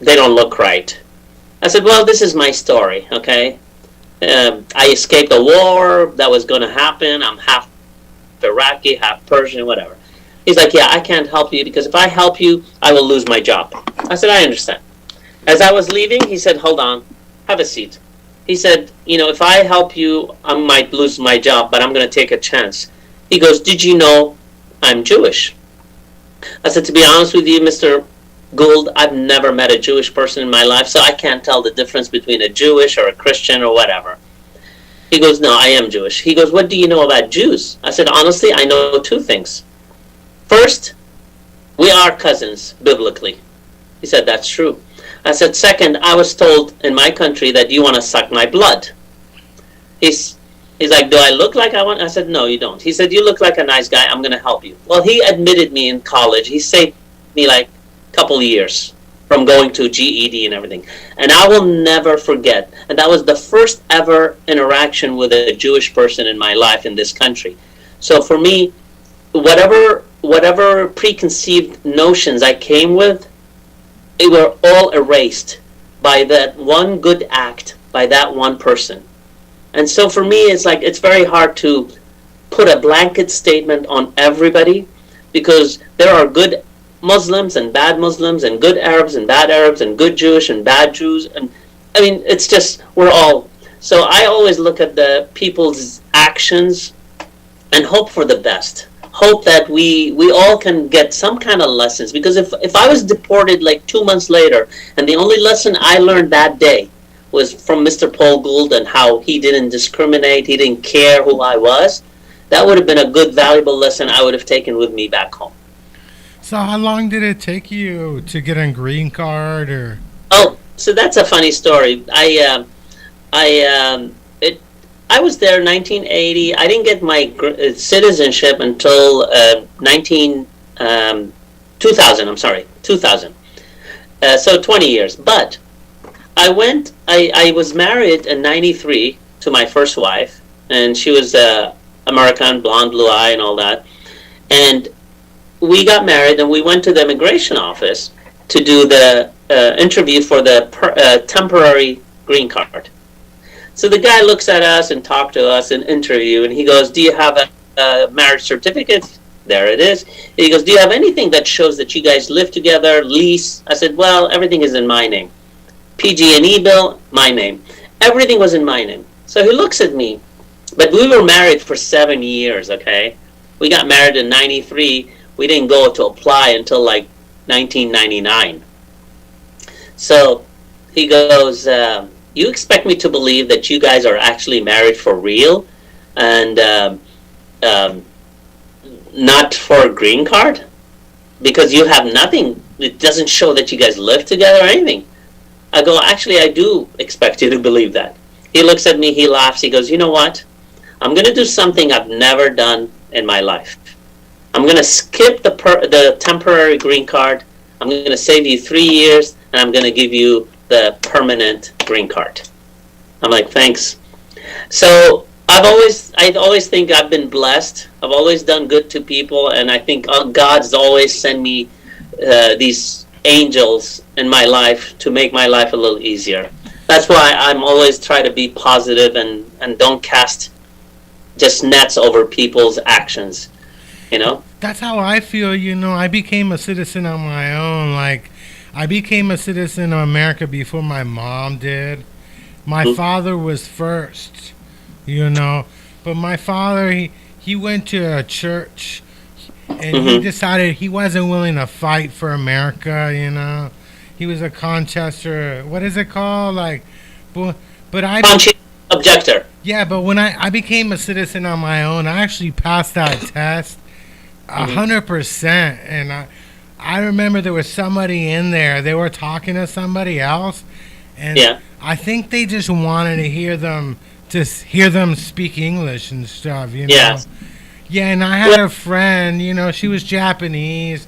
Speaker 2: they don't look right. I said, well, this is my story, okay? I escaped a war that was going to happen. I'm half Iraqi, half Persian, whatever. He's like, yeah, I can't help you because if I help you, I will lose my job. I said, I understand. As I was leaving, he said, hold on, have a seat. He said, if I help you, I might lose my job, but I'm going to take a chance. He goes, did you know I'm Jewish? I said, to be honest with you, Mr. Gould, I've never met a Jewish person in my life, so I can't tell the difference between a Jewish or a Christian or whatever. He goes, no, I am Jewish. He goes, what do you know about Jews? I said, honestly, I know two things. First, we are cousins, biblically. He said, that's true. I said, second, I was told in my country that you want to suck my blood. He's like, do I look like I want? I said, no, you don't. He said, you look like a nice guy. I'm going to help you. Well, he admitted me in college. He saved me like a couple years from going to GED and everything. And I will never forget. And that was the first ever interaction with a Jewish person in my life in this country. So for me, whatever preconceived notions I came with, they were all erased by that one good act by that one person. And so for me, it's very hard to put a blanket statement on everybody because there are good Muslims and bad Muslims and good Arabs and bad Arabs and good Jewish and bad Jews. And I mean, it's just, we're all. So I always look at the people's actions and hope for the best. Hope that we all can get some kind of lessons, because if I was deported like 2 months later and the only lesson I learned that day was from Mr. Paul Gould and how he didn't discriminate, he didn't care who I was, that would have been a good, valuable lesson I would have taken with me back home.
Speaker 1: So how long did it take you to get a green card? Or
Speaker 2: Oh, so that's a funny story. I was there in 1980. I didn't get my citizenship until 2000. I'm sorry, 2000. So 20 years. But I was married in 93 to my first wife, and she was American, blonde, blue eye, and all that. And we got married, and we went to the immigration office to do the interview for the temporary green card. So the guy looks at us and talks to us in interview, and he goes, do you have a marriage certificate? There it is. He goes, do you have anything that shows that you guys live together, lease? I said, well, everything is in my name. PG&E bill, my name. Everything was in my name. So he looks at me, but we were married for 7 years, okay? We got married in 93. We didn't go to apply until like 1999. So he goes, you expect me to believe that you guys are actually married for real and not for a green card? Because you have nothing. It doesn't show that you guys live together or anything. I go, actually, I do expect you to believe that. He looks at me, he laughs, he goes, you know what? I'm going to do something I've never done in my life. I'm going to skip the temporary green card. I'm going to save you 3 years, and I'm going to give you the permanent green card. I'm like, thanks. So I always think I've been blessed. I've always done good to people, and I think God's always sent me these angels in my life to make my life a little easier. That's why I'm always try to be positive and don't cast just nets over people's actions, you know?
Speaker 1: that's how I feel. I became a citizen on my own. Like, I became a citizen of America before my mom did. My father was first, But my father, he went to a church, and he decided he wasn't willing to fight for America, He was a contester. What is it called? But I...
Speaker 2: Objector.
Speaker 1: Yeah, but when I became a citizen on my own, I actually passed that test 100%. And I remember there was somebody in there. They were talking to somebody else, and I think they just wanted to hear them speak English and stuff.
Speaker 2: Yes.
Speaker 1: Yeah, and I had a friend, she was Japanese.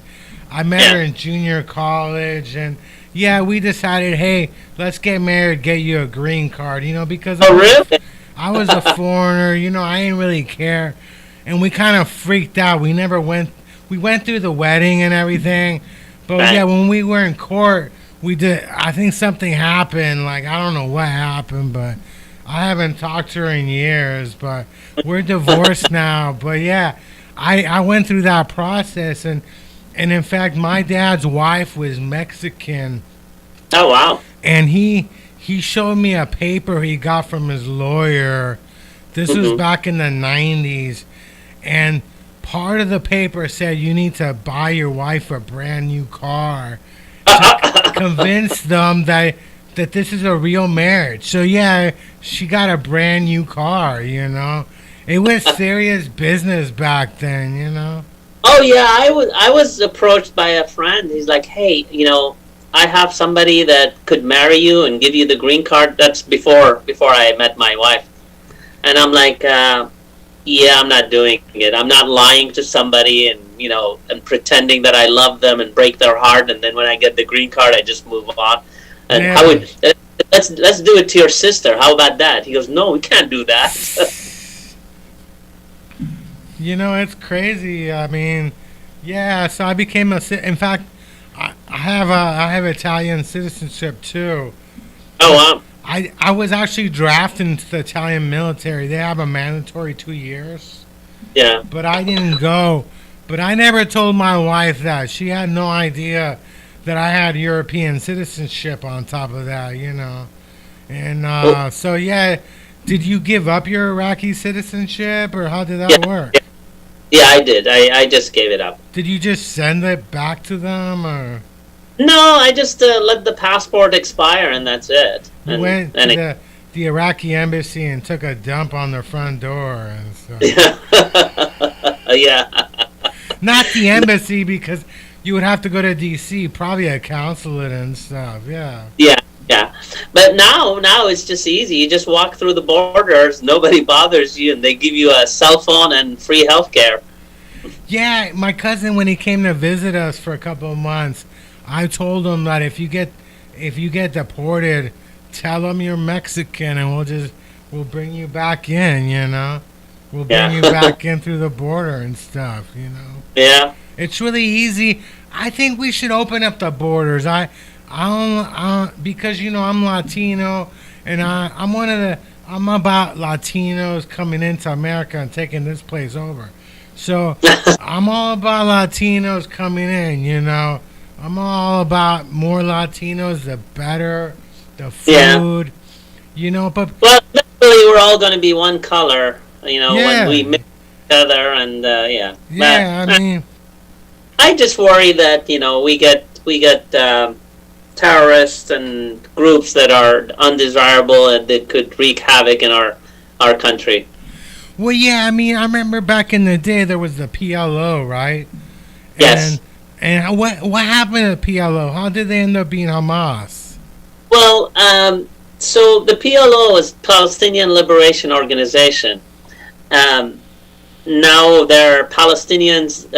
Speaker 1: I met her in junior college, and yeah, we decided, hey, let's get married, get you a green card, because
Speaker 2: Oh, really?
Speaker 1: I was a foreigner, I didn't really care. And we kind of freaked out. We went through the wedding and everything. But
Speaker 2: Right.
Speaker 1: yeah, when we were in court, I think something happened. Like, I don't know what happened, but I haven't talked to her in years. But we're divorced now. But yeah, I went through that process. And in fact, my dad's wife was Mexican.
Speaker 2: Oh, wow.
Speaker 1: And he showed me a paper he got from his lawyer. This was back in the 90s. And part of the paper said you need to buy your wife a brand new car to convince them that this is a real marriage. So yeah, she got a brand new car, It was serious business back then.
Speaker 2: Oh yeah, I was approached by a friend. He's like, "Hey, I have somebody that could marry you and give you the green card." That's before I met my wife, and I'm like, "Yeah, I'm not doing it. I'm not lying to somebody and and pretending that I love them and break their heart, and then when I get the green card, I just move on." And
Speaker 1: Yeah.
Speaker 2: how would let's do it to your sister? How about that? He goes, "No, we can't do that."
Speaker 1: It's crazy. I mean, yeah. So I became in fact, I have Italian citizenship too.
Speaker 2: Oh wow.
Speaker 1: I was actually drafted into the Italian military. They have a mandatory 2 years,
Speaker 2: Yeah.
Speaker 1: but I didn't go. But I never told my wife that. She had no idea that I had European citizenship on top of that, And so, yeah, did you give up your Iraqi citizenship, or how did that
Speaker 2: Yeah.
Speaker 1: work?
Speaker 2: Yeah, I did. I just gave it up.
Speaker 1: Did you just send it back to them, or
Speaker 2: No, I just let the passport expire, and that's it.
Speaker 1: you
Speaker 2: And,
Speaker 1: went
Speaker 2: and
Speaker 1: to the Iraqi embassy and took a dump on their front door and stuff?
Speaker 2: yeah,
Speaker 1: Not the embassy, because you would have to go to D.C., probably a consulate and stuff. Yeah.
Speaker 2: yeah, yeah. But now it's just easy. You just walk through the borders. Nobody bothers you, and they give you a cell phone and free healthcare.
Speaker 1: Yeah, my cousin, when he came to visit us for a couple of months, I told him that if you get deported, tell them you're Mexican, and we'll bring you back in. We'll bring you back in through the border and stuff.
Speaker 2: Yeah.
Speaker 1: It's really easy. I think we should open up the borders. I don't, because I'm Latino, and I'm about Latinos coming into America and taking this place over. So I'm all about Latinos coming in. I'm all about more Latinos, the better, the food. But
Speaker 2: Well, eventually we're all going to be one color.
Speaker 1: Yeah.
Speaker 2: When we mix together, and yeah.
Speaker 1: yeah,
Speaker 2: But,
Speaker 1: I mean.
Speaker 2: I just worry that we get terrorists and groups that are undesirable and that could wreak havoc in our country.
Speaker 1: Well, yeah, I mean, I remember back in the day there was the PLO, right?
Speaker 2: Yes.
Speaker 1: And what happened to PLO? How did they end up being Hamas?
Speaker 2: Well, so the PLO is Palestinian Liberation Organization. Now they're Palestinians.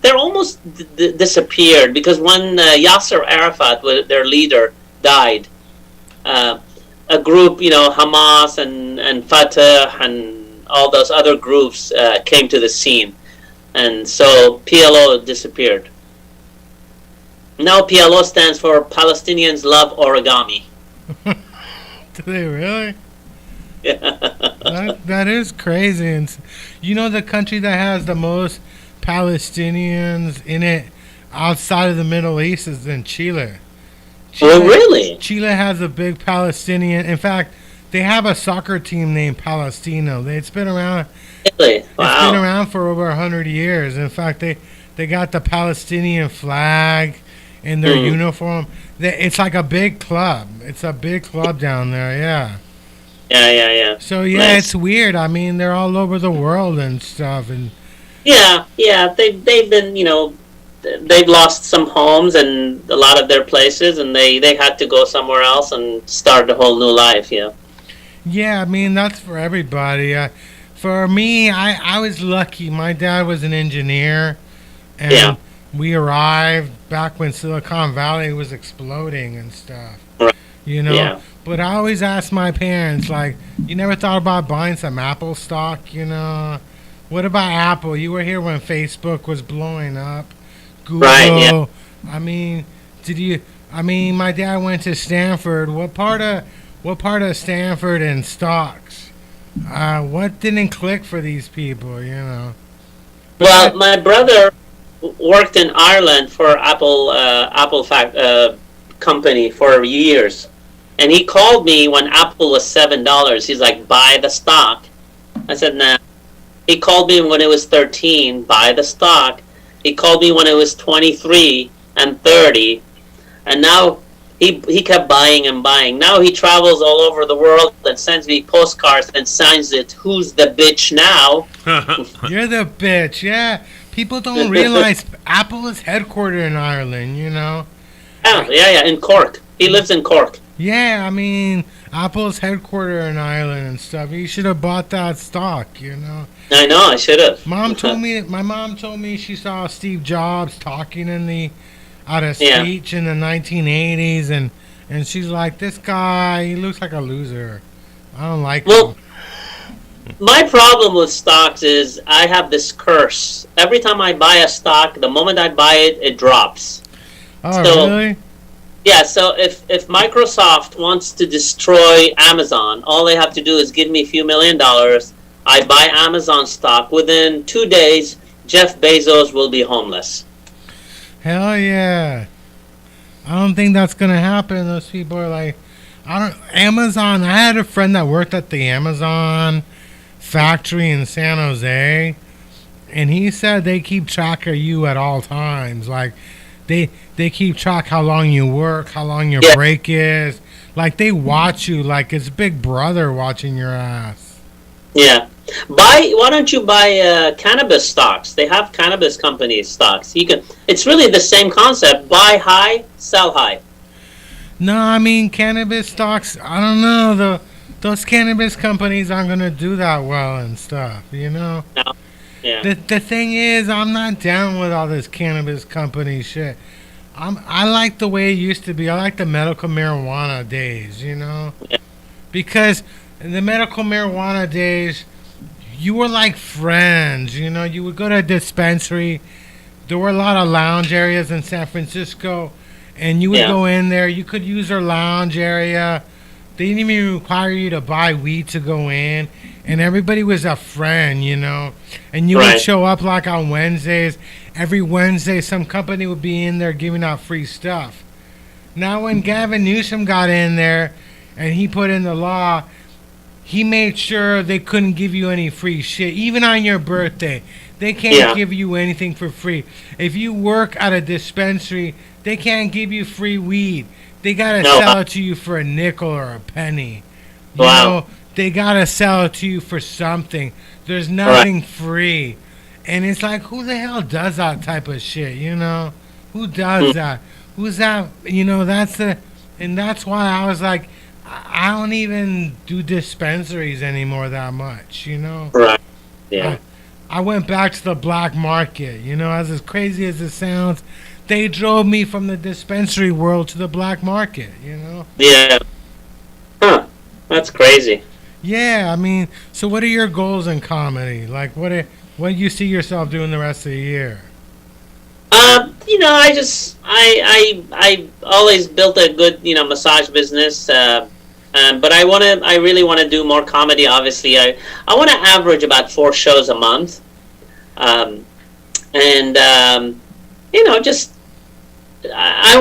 Speaker 2: They're almost disappeared because when Yasser Arafat, their leader, died, a group, Hamas and Fatah and all those other groups came to the scene, and so PLO disappeared. Now PLO stands for Palestinians Love Origami.
Speaker 1: Do they really?
Speaker 2: Yeah.
Speaker 1: That is crazy. And the country that has the most Palestinians in it outside of the Middle East is in Chile.
Speaker 2: Oh, really?
Speaker 1: Chile has a big Palestinian. In fact, they have a soccer team named Palestino. It's been around.
Speaker 2: Really?
Speaker 1: It's been
Speaker 2: Wow.
Speaker 1: around for over 100 years. In fact, they got the Palestinian flag in their uniform. It's like a big club. It's a big club down there. Yeah.
Speaker 2: Yeah.
Speaker 1: So yeah,
Speaker 2: Nice.
Speaker 1: it's weird. I mean, they're all over the world and stuff. And
Speaker 2: Yeah. They've been, they've lost some homes and a lot of their places, and they had to go somewhere else and start a whole new life.
Speaker 1: yeah, I mean, that's for everybody. For me, I was lucky. My dad was an engineer, and
Speaker 2: Yeah.
Speaker 1: we arrived back when Silicon Valley was exploding and stuff.
Speaker 2: Right.
Speaker 1: You know.
Speaker 2: Yeah.
Speaker 1: But I always asked my parents, like, you never thought about buying some Apple stock, you know? What about Apple? You were here when Facebook was blowing up. Google.
Speaker 2: Right, yeah.
Speaker 1: I mean, did you? I mean, my dad went to Stanford. What part of Stanford and stocks? What didn't click for these people? You know.
Speaker 2: Well, my brother worked in Ireland for Apple company for years, and he called me when Apple was $7. He's like, buy the stock. I said, nah. He called me when it was 13, buy the stock. He called me when it was 23 and 30, and now he kept buying and buying. Now he travels all over the world and sends me postcards and signs it, who's the bitch now?
Speaker 1: You're the bitch, yeah. People don't realize Apple is headquartered in Ireland, you know?
Speaker 2: Yeah, in Cork. He lives in Cork.
Speaker 1: Yeah, I mean, Apple's headquartered in Ireland and stuff. You should have bought that stock, you know?
Speaker 2: I know, I should have.
Speaker 1: My mom told me she saw Steve Jobs talking at a
Speaker 2: Yeah.
Speaker 1: speech in the 1980s, and she's like, this guy, he looks like a loser. I don't like
Speaker 2: Well,
Speaker 1: him.
Speaker 2: my problem with stocks is I have this curse. Every time I buy a stock, the moment I buy it, it drops.
Speaker 1: Oh,
Speaker 2: so-
Speaker 1: really?
Speaker 2: Yeah, so if Microsoft wants to destroy Amazon, all they have to do is give me a few $1,000,000. I buy Amazon stock. Within 2 days, Jeff Bezos will be homeless.
Speaker 1: Hell yeah. I don't think that's going to happen. Those people are like, Amazon. I had a friend that worked at the Amazon factory in San Jose, and he said they keep track of you at all times. Like, they keep track how long you work, how long your
Speaker 2: Yeah.
Speaker 1: break is. Like, they watch you like it's Big Brother watching your ass.
Speaker 2: Yeah. Why don't you buy cannabis stocks? They have cannabis company stocks. It's really the same concept. Buy high, sell high.
Speaker 1: No, I mean, cannabis stocks, I don't know. Those cannabis companies aren't going to do that well and stuff, you know?
Speaker 2: No. Yeah.
Speaker 1: The thing is, I'm not down with all this cannabis company shit. I like the way it used to be. I like the medical marijuana days, you know?
Speaker 2: Yeah.
Speaker 1: Because in the medical marijuana days, you were like friends, you know? You would go to a dispensary. There were a lot of lounge areas in San Francisco, and you would
Speaker 2: Yeah.
Speaker 1: go in there. You could use their lounge area. They didn't even require you to buy weed to go in, and everybody was a friend, you know? And you would
Speaker 2: Right.
Speaker 1: show up like on Wednesdays. Every Wednesday, some company would be in there giving out free stuff. Now, when Gavin Newsom got in there and he put in the law, he made sure they couldn't give you any free shit, even on your birthday. They can't
Speaker 2: Yeah.
Speaker 1: give you anything for free. If you work at a dispensary, they can't give you free weed. They gotta
Speaker 2: No.
Speaker 1: sell it to you for a nickel or a penny. You
Speaker 2: Wow.
Speaker 1: know, they gotta sell it to you for something. There's nothing free. And it's like, who the hell does that type of shit, you know? Who does that? Who's that? You know, and that's why I was like, I don't even do dispensaries anymore that much, you know?
Speaker 2: Right. Yeah.
Speaker 1: I went back to the black market, you know, as crazy as it sounds. They drove me from the dispensary world to the black market, you know?
Speaker 2: Yeah. Huh. That's crazy.
Speaker 1: Yeah, I mean, so what are your goals in comedy? Like, what do you see yourself doing the rest of the year?
Speaker 2: I always built a good, massage business. But I really want to do more comedy. Obviously, I want to average about 4 shows a month. Just I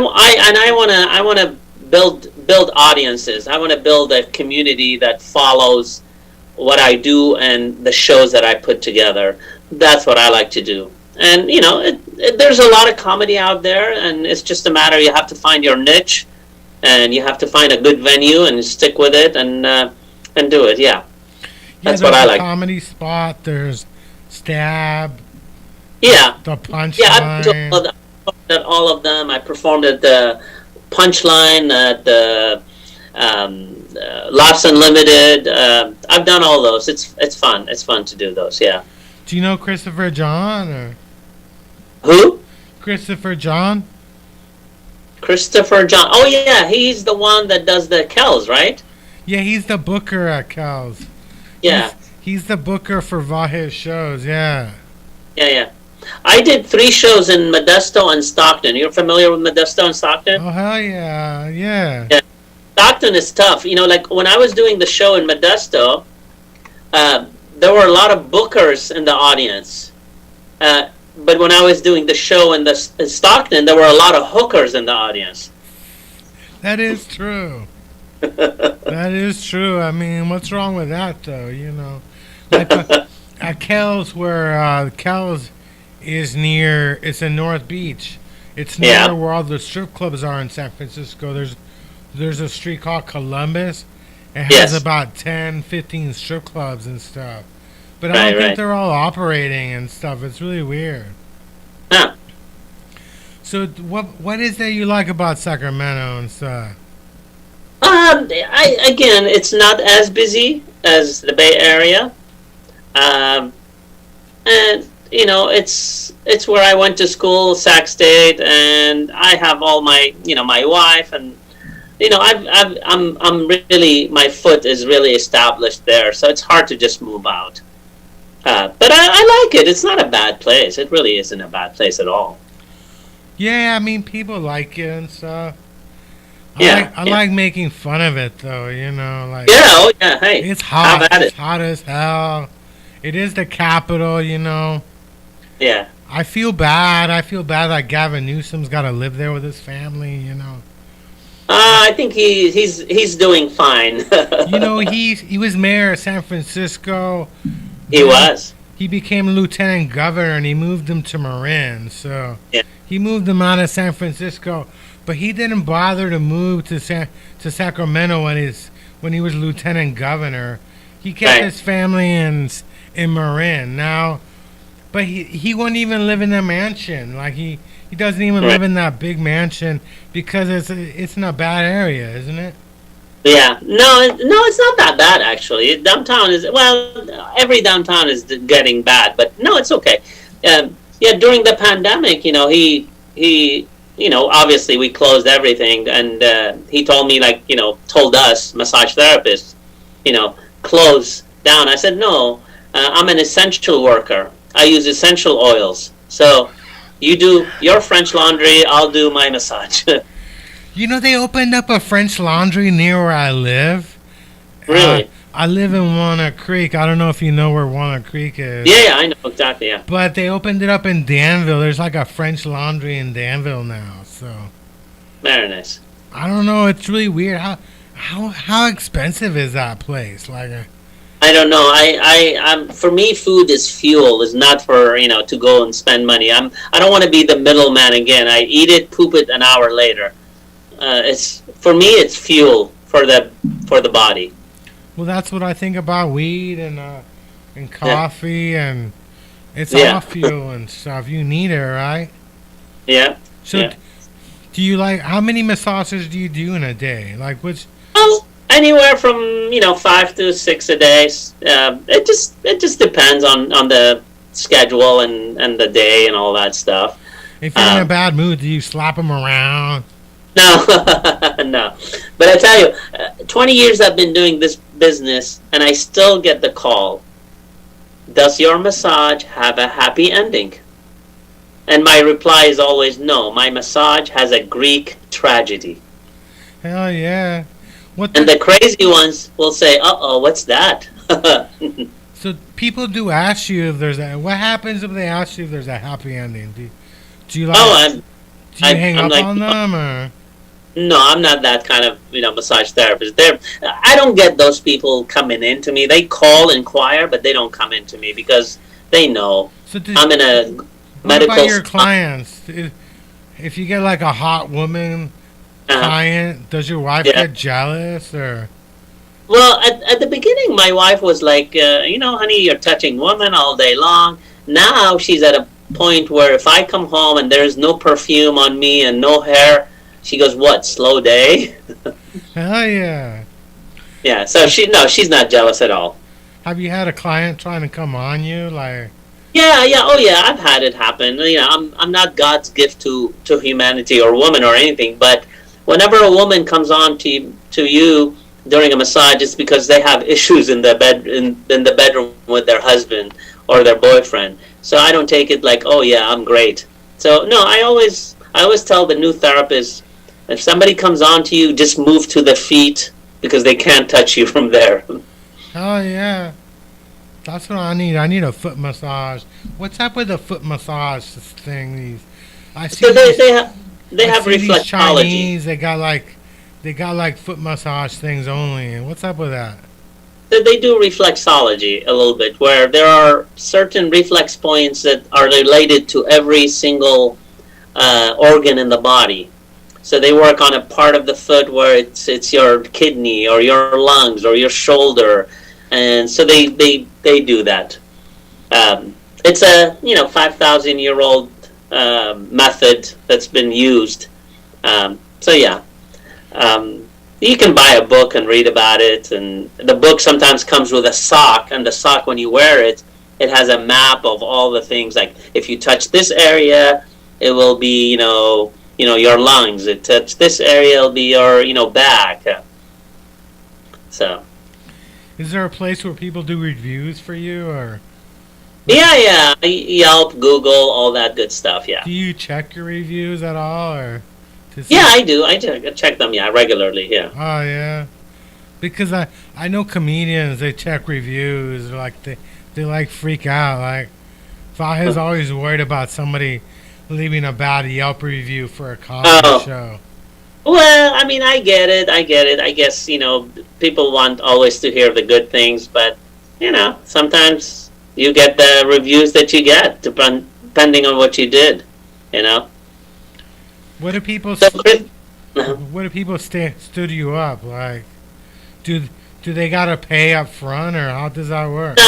Speaker 2: want to build audiences. I want to build a community that follows what I do and the shows that I put together. That's what I like to do. And there's a lot of comedy out there, and it's just a matter, you have to find your niche, and you have to find a good venue and stick with it and do it. Yeah, that's what I like.
Speaker 1: Comedy Spot. There's Stab.
Speaker 2: Yeah,
Speaker 1: The Punchline.
Speaker 2: yeah. I've performed at all of them. I performed at the Punchline, at the Laughs Unlimited. I've done all those. It's fun. It's fun to do those. Yeah.
Speaker 1: Do you know Christopher John or
Speaker 2: Who?
Speaker 1: Christopher John?
Speaker 2: Christopher John. Oh yeah, he's the one that does the Kells, right?
Speaker 1: Yeah, he's the booker at Cal's.
Speaker 2: Yeah.
Speaker 1: He's the booker for Vahe's shows. Yeah.
Speaker 2: Yeah. I did 3 shows in Modesto and Stockton. You're familiar with Modesto and Stockton?
Speaker 1: Oh hell yeah, yeah.
Speaker 2: Yeah. Stockton is tough. Like when I was doing the show in Modesto, there were a lot of bookers in the audience. But when I was doing the show in Stockton, there were a lot of hookers in the audience.
Speaker 1: That is true. That is true. I mean, what's wrong with that, though? Like at Kells, where Kells is near, it's in North Beach. It's near where all the strip clubs are in San Francisco. There's a street called Columbus. It has about 10, 15 strip clubs and stuff. But I don't think they're all operating and stuff. It's really weird.
Speaker 2: Huh.
Speaker 1: So what is that you like about Sacramento and stuff?
Speaker 2: Again, it's not as busy as the Bay Area, and it's where I went to school, Sac State, and I have all my my wife, and I'm really, my foot is really established there, so it's hard to just move out. But I like it. It's not a bad place. It really isn't a bad place at all.
Speaker 1: Yeah, I mean, people like it and stuff. I
Speaker 2: I
Speaker 1: like making fun of it, though, like...
Speaker 2: Yeah, oh yeah, hey.
Speaker 1: It's hot.
Speaker 2: Have at
Speaker 1: It's
Speaker 2: it.
Speaker 1: hot as hell. It is the capital,
Speaker 2: Yeah.
Speaker 1: I feel bad. I feel bad that Gavin Newsom's got to live there with his family,
Speaker 2: I think he's doing fine.
Speaker 1: He was mayor of San Francisco.
Speaker 2: He was.
Speaker 1: He became lieutenant governor, and he moved him to Marin, so...
Speaker 2: Yeah.
Speaker 1: He moved him out of San Francisco, but he didn't bother to move to Sacramento when he was lieutenant governor. He kept his family in Marin now, but he won't even live in a mansion. Like he doesn't even live in that big mansion because it's in a bad area, isn't it?
Speaker 2: Yeah. No, it's not that bad actually. Downtown is every downtown is getting bad, but no, it's okay. During the pandemic, he obviously we closed everything, and he told us massage therapists, close down. I said no, I'm an essential worker. I use essential oils. So you do your French laundry, I'll do my massage.
Speaker 1: They opened up a French Laundry near where I live.
Speaker 2: Really?
Speaker 1: I live in Walnut Creek. I don't know if you know where Walnut Creek is.
Speaker 2: Yeah, I know exactly. Yeah.
Speaker 1: But they opened it up in Danville. There's like a French Laundry in Danville now. So.
Speaker 2: Very nice.
Speaker 1: I don't know. It's really weird. How expensive is that place? Like.
Speaker 2: I don't know. I'm for me, food is fuel. Is not for to go and spend money. I don't want to be the middleman again. I eat it, poop it an hour later. It's for me. It's fuel for the body.
Speaker 1: Well, that's what I think about weed and coffee, and it's all fuel and stuff. You need it, right?
Speaker 2: Yeah.
Speaker 1: So, do you how many massages do you do in a day? Like which?
Speaker 2: Anywhere from 5 to 6 a day. It just depends on the schedule and the day and all that stuff.
Speaker 1: If you're in a bad mood, do you slap them around?
Speaker 2: No, no. But I tell you, 20 years I've been doing this business, and I still get the call. Does your massage have a happy ending? And my reply is always no. My massage has a Greek tragedy.
Speaker 1: Hell yeah.
Speaker 2: And the crazy ones will say, "Uh-oh, what's that?"
Speaker 1: So people do ask you if there's what happens if they ask you if there's a happy ending? Do you hang up on them or?
Speaker 2: No, I'm not that kind of massage therapist. I don't get those people coming into me. They call, inquire, but they don't come into me because they know I'm in a medical.
Speaker 1: What about your clients? If you get like a hot woman client, does your wife get jealous or?
Speaker 2: Well, at the beginning, my wife was like, honey, you're touching women all day long. Now she's at a point where if I come home and there's no perfume on me and no hair, she goes, "What, slow day?"
Speaker 1: Hell yeah.
Speaker 2: Yeah. So she's not jealous at all.
Speaker 1: Have you had a client trying to come on you? Like,
Speaker 2: Yeah, yeah, oh yeah, I've had it happen. I'm not God's gift to humanity or woman or anything, but whenever a woman comes on to you during a massage, it's because they have issues in the in the bedroom with their husband or their boyfriend. So I don't take it like, oh yeah, I'm great. So no, I always tell the new therapist, if somebody comes on to you, just move to the feet because they can't touch you from there.
Speaker 1: oh yeah, that's what I need. I need a foot massage. What's up with the foot massage thing? I see
Speaker 2: So
Speaker 1: these,
Speaker 2: they
Speaker 1: I
Speaker 2: have
Speaker 1: see these
Speaker 2: reflexology.
Speaker 1: Chinese. They got like foot massage things only. And what's up with that?
Speaker 2: They do reflexology a little bit, where there are certain reflex points that are related to every single organ in the body. So they work on a part of the foot where it's your kidney or your lungs or your shoulder, and so they do that. It's a 5,000-year-old method that's been used. So yeah. You can buy a book and read about it, and the book sometimes comes with a sock, and the sock, when you wear it, it has a map of all the things, like if you touch this area, it will be, your lungs. It touch this area, it'll be your, back. So,
Speaker 1: Is there a place where people do reviews for you, or
Speaker 2: yeah, Yelp, Google, all that good stuff, yeah.
Speaker 1: do you check your reviews at all, or to see?
Speaker 2: Yeah, I do. I check them, yeah, regularly, yeah.
Speaker 1: Oh yeah, because I know comedians, they check reviews, like they like freak out. Like if I was always worried about somebody leaving a bad Yelp review for a comedy
Speaker 2: Oh.
Speaker 1: show.
Speaker 2: Well, I mean, I get it. I guess, people want always to hear the good things, but, sometimes you get the reviews that you get, depending on what you did, you know?
Speaker 1: What do people
Speaker 2: So, Chris,
Speaker 1: what do people stood you up? Like do they gotta pay up front, or how does that work?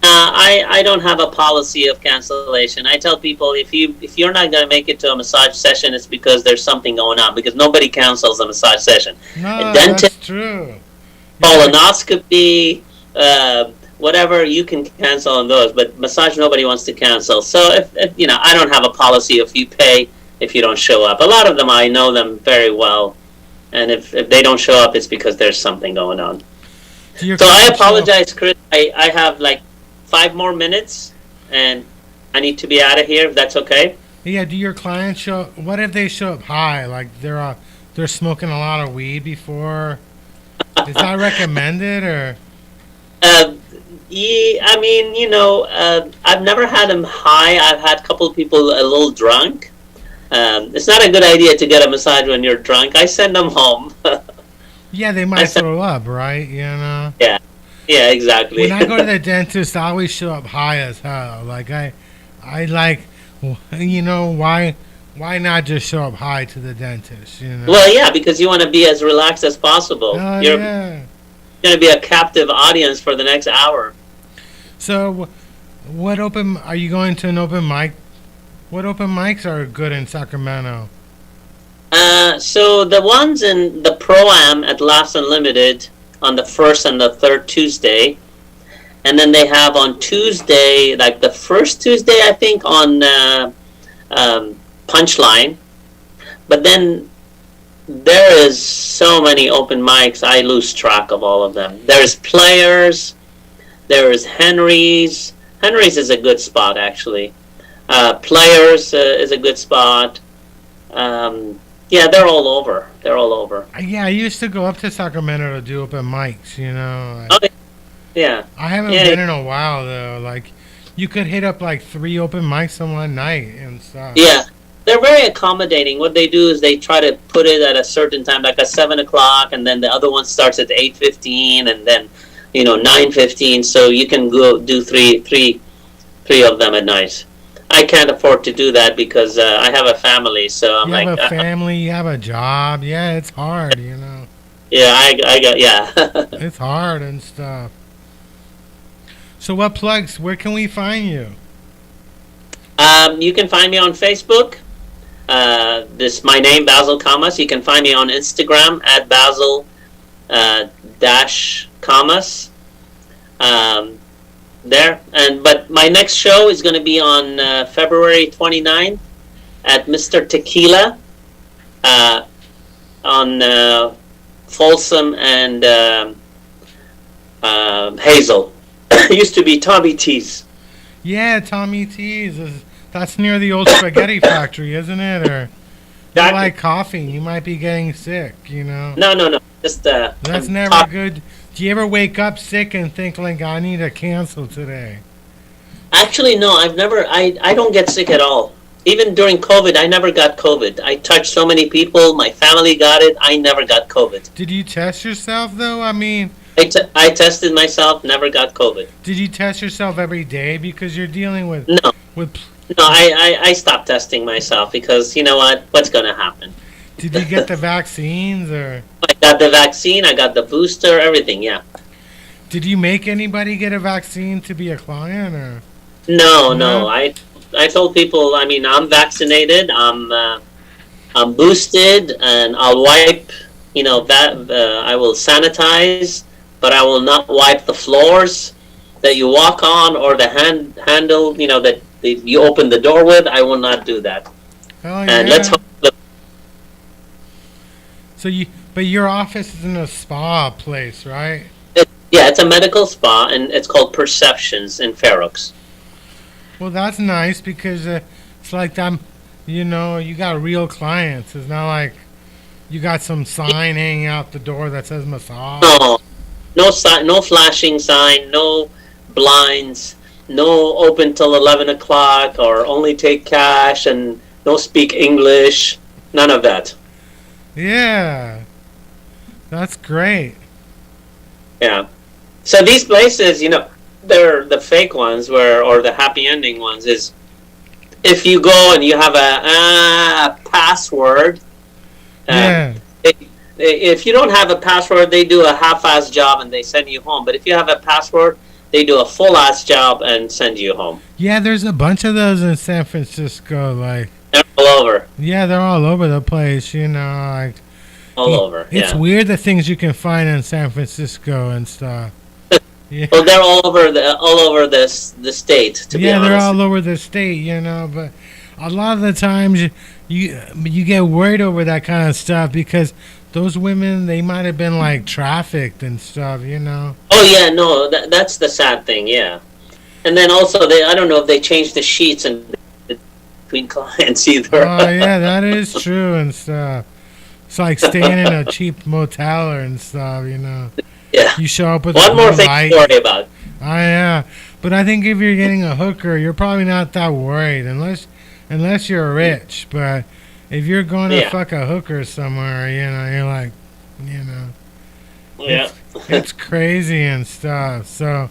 Speaker 2: I don't have a policy of cancellation. I tell people, if you're not going to make it to a massage session, it's because there's something going on, because nobody cancels a massage session.
Speaker 1: No,
Speaker 2: A dentist,
Speaker 1: that's true.
Speaker 2: colonoscopy, whatever, you can cancel on those, but massage, nobody wants to cancel. So if I don't have a policy if you pay if you don't show up. A lot of them, I know them very well, and if they don't show up, it's because there's something going on.
Speaker 1: Do your
Speaker 2: So I
Speaker 1: clients show-
Speaker 2: apologize, Chris. I have like 5 more minutes, and I need to be out of here, if that's okay.
Speaker 1: Yeah, do your clients show? What if they show up high? Like they're smoking a lot of weed before. Is that recommended, or?
Speaker 2: Yeah, I mean, I've never had them high. I've had a couple of people a little drunk. It's not a good idea to get a massage when you're drunk. I send them home.
Speaker 1: Yeah, they might throw up, right?
Speaker 2: Yeah, exactly.
Speaker 1: When I go to the dentist, I always show up high as hell. Like I like, why not just show up high to the dentist?
Speaker 2: Well, yeah, because you want to be as relaxed as possible.
Speaker 1: Oh
Speaker 2: You're
Speaker 1: yeah.
Speaker 2: going to be a captive audience for the next hour.
Speaker 1: So, what are you going to an open mic? What open mics are good in Sacramento?
Speaker 2: So the ones in the Pro-Am at Laughs Unlimited on the 1st and the 3rd Tuesday, and then they have on Tuesday, like the first Tuesday, I think, on Punchline. But then there is so many open mics, I lose track of all of them. There's Players, there is Henry's. Henry's is a good spot, actually. Players is a good spot. Yeah, they're all over. They're all over.
Speaker 1: Yeah, I used to go up to Sacramento to do open mics.
Speaker 2: Oh, yeah.
Speaker 1: I haven't
Speaker 2: Yeah.
Speaker 1: been in a while though. Like, you could hit up like 3 open mics in one night and stuff.
Speaker 2: Yeah, they're very accommodating. What they do is they try to put it at a certain time, like at 7 o'clock, and then the other one starts at 8:15, and then 9:15. So you can go do three of them at night. I can't afford to do that because I have a family. So I'm
Speaker 1: You
Speaker 2: like,
Speaker 1: have a family, you have a job. Yeah, it's hard,
Speaker 2: yeah, I got yeah.
Speaker 1: It's hard and stuff. So what plugs? Where can we find you?
Speaker 2: You can find me on Facebook. This my name, Basil Kamas. You can find me on Instagram at Basil dash commas. There, but my next show is going to be on February 29th at Mr. Tequila on Folsom and Hazel. It used to be Tommy T's.
Speaker 1: Yeah, Tommy T's. That's near the old spaghetti factory, isn't it? Or you like coffee, you might be getting sick, you know?
Speaker 2: No. Just
Speaker 1: That's never good. Do you ever wake up sick and think, like, I need to cancel today?
Speaker 2: Actually, no, I've never. I don't get sick at all. Even during COVID, I never got COVID. I touched so many people. My family got it. I never got COVID.
Speaker 1: Did you test yourself, though? I mean...
Speaker 2: I tested myself, never got COVID.
Speaker 1: Did you test yourself every day? Because you're dealing with...
Speaker 2: No.
Speaker 1: With...
Speaker 2: No, I stopped testing myself because, you know what? What's going to happen?
Speaker 1: Did you get the vaccines, or...
Speaker 2: I got the vaccine, I got the booster, everything, yeah.
Speaker 1: Did you make anybody get a vaccine to be a client, or...
Speaker 2: No. I told people, I mean, I'm vaccinated, I'm boosted, and I'll wipe, you know, I will sanitize, but I will not wipe the floors that you walk on or the handle, you know, that you open the door with. I will not do that.
Speaker 1: Oh,
Speaker 2: and
Speaker 1: yeah.
Speaker 2: let's hope
Speaker 1: But your office is in a spa place, right?
Speaker 2: Yeah, it's a medical spa, and it's called Perceptions in Fair Oaks.
Speaker 1: Well, that's nice because it's like you know, you got real clients. It's not like you got some sign hanging out the door that says massage.
Speaker 2: No sign, no flashing sign, no blinds, no open till 11 o'clock, or only take cash, and no speak English. None of that.
Speaker 1: Yeah, that's great.
Speaker 2: Yeah. So these places, you know, they're the fake ones, or the happy ending ones. Is if you go and you have a password.
Speaker 1: Yeah.
Speaker 2: If you don't have a password, they do a half-ass job and they send you home. But if you have a password, they do a full-ass job and send you home.
Speaker 1: Yeah, there's a bunch of those in San Francisco. Like,
Speaker 2: they're all over.
Speaker 1: Yeah, they're all over the place. You know, like
Speaker 2: all over.
Speaker 1: It's
Speaker 2: yeah.
Speaker 1: weird the things you can find in San Francisco and stuff. Yeah.
Speaker 2: Well, they're all over the state. To be honest.
Speaker 1: They're all over the state. You know, but a lot of the times you get worried over that kind of stuff because those women, they might have been like trafficked and stuff, you know.
Speaker 2: Oh yeah, no, that's the sad thing, yeah. And then also, I don't know if they changed the sheets and between clients either.
Speaker 1: Oh yeah, that is true and stuff. It's like staying in a cheap motel and stuff, you know.
Speaker 2: Yeah.
Speaker 1: You show up with
Speaker 2: one more thing
Speaker 1: light.
Speaker 2: to worry about.
Speaker 1: Oh yeah, but I think if you're getting a hooker, you're probably not that worried unless you're rich, but. If you're going to fuck a hooker somewhere, you know, you're like, you know.
Speaker 2: Yeah.
Speaker 1: It's crazy and stuff. So,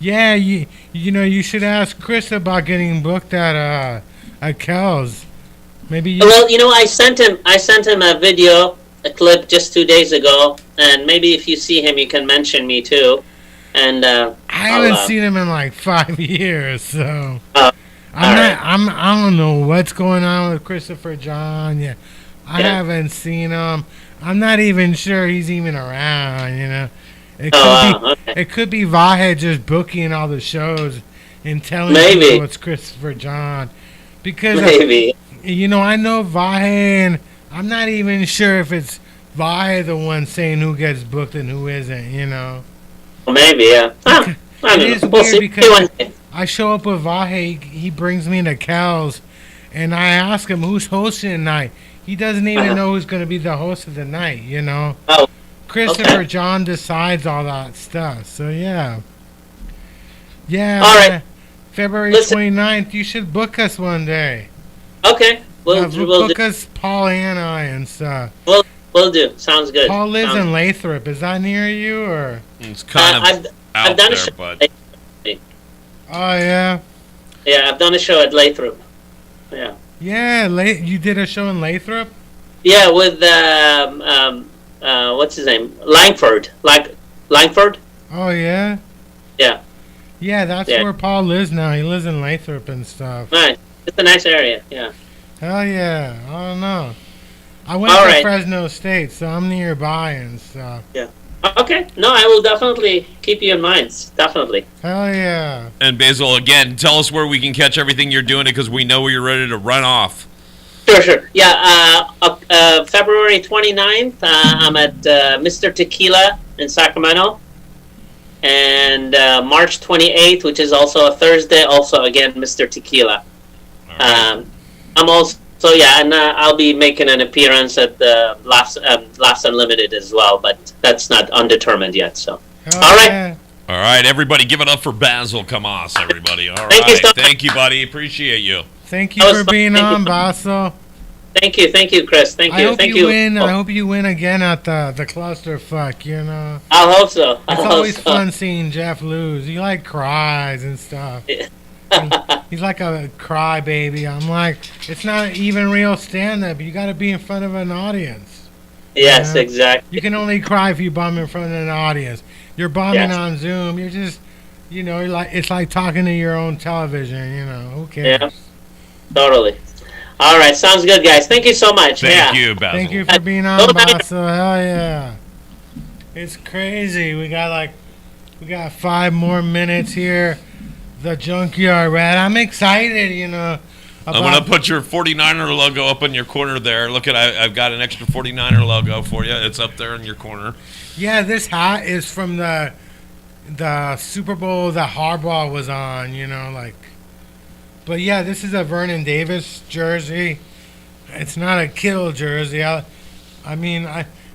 Speaker 1: yeah, you know, you should ask Chris about getting booked at Kel's. Maybe
Speaker 2: Well, you know, I sent him a video, a clip just 2 days ago, and maybe if you see him, you can mention me too. And
Speaker 1: I haven't seen him in like 5 years, so. I don't know what's going on with Christopher John. Yeah, I haven't seen him. I'm not even sure he's even around. You know, it could be Vahe just booking all the shows and telling people it's Christopher John. Because you know, I know Vahe, and I'm not even sure if it's Vahe the one saying who gets booked and who isn't. You know.
Speaker 2: Maybe, yeah.
Speaker 1: It is weird because I show up with Vahe, he brings me to Cal's, and I ask him who's hosting tonight. He doesn't even know who's going to be the host of the night, you know.
Speaker 2: Oh,
Speaker 1: Christopher John decides all that stuff, so yeah. Yeah,
Speaker 2: all right.
Speaker 1: February 29th, you should book us one day.
Speaker 2: Okay, we'll
Speaker 1: book
Speaker 2: do.
Speaker 1: us, Paul and I, and stuff.
Speaker 2: We'll do. Sounds good.
Speaker 1: Paul lives in Lathrop. Is that near you, or?
Speaker 3: It's kind of
Speaker 2: I've done
Speaker 3: there,
Speaker 2: a show.
Speaker 3: but...
Speaker 1: Oh, yeah?
Speaker 2: Yeah, I've done a show at Lathrop. Yeah.
Speaker 1: Yeah, you did a show in Lathrop?
Speaker 2: Yeah, with, what's his name? Langford. Langford?
Speaker 1: Oh, yeah?
Speaker 2: Yeah.
Speaker 1: Yeah, that's where Paul lives now. He lives in Lathrop and stuff.
Speaker 2: Nice. It's a nice area, yeah.
Speaker 1: Hell yeah. I don't know. I went to Fresno State, so I'm nearby and stuff.
Speaker 2: Yeah. Okay. No, I will definitely keep you in mind. Definitely.
Speaker 1: Hell yeah.
Speaker 3: And Basil, again, tell us where we can catch everything you're doing because we know you're ready to run off.
Speaker 2: Sure. Yeah, February 29th, I'm at Mr. Tequila in Sacramento. And March 28th, which is also a Thursday, also, again, Mr. Tequila.
Speaker 3: Right.
Speaker 2: I'm also, and I'll be making an appearance at the Laughs Unlimited as well, but that's not undetermined yet, so.
Speaker 1: Hell
Speaker 2: All right.
Speaker 1: yeah.
Speaker 3: All right, everybody, give it up for Basil Camas, everybody. All
Speaker 2: Thank you
Speaker 3: right.
Speaker 2: so much.
Speaker 3: Thank you, buddy. Appreciate you.
Speaker 1: Thank you
Speaker 2: That was
Speaker 1: for
Speaker 2: fun.
Speaker 1: being
Speaker 2: Thank you.
Speaker 1: on, Basso.
Speaker 2: Thank you, Chris. Thank
Speaker 1: I
Speaker 2: you.
Speaker 1: hope
Speaker 2: Thank
Speaker 1: you win. I hope you win again at the clusterfuck, you know.
Speaker 2: I hope so. I
Speaker 1: It's
Speaker 2: hope
Speaker 1: always
Speaker 2: so.
Speaker 1: fun seeing Jeff lose. He like cries and stuff. He's like a crybaby. I'm like, it's not even real stand-up. You got to be in front of an audience.
Speaker 2: Yes,
Speaker 1: Yeah.
Speaker 2: exactly.
Speaker 1: You can only cry if you bomb in front of an audience. You're bombing
Speaker 2: Yes.
Speaker 1: on Zoom. You're just, you're like, it's like talking to your own television. You know, who cares?
Speaker 2: Yeah. Totally. All right, sounds good, guys. Thank you so much.
Speaker 3: Thank you, Basil.
Speaker 1: Thank you for being on, Basso. Hell yeah. It's crazy. We got 5 more minutes here. The JunkYard Rat. I'm excited, about,
Speaker 3: I'm going to put your 49er logo up in your corner there. Look at, I've got an extra 49er logo for you. It's up there in your corner.
Speaker 1: Yeah, this hat is from the Super Bowl that Harbaugh was on, But yeah, this is a Vernon Davis jersey. It's not a Kittle jersey.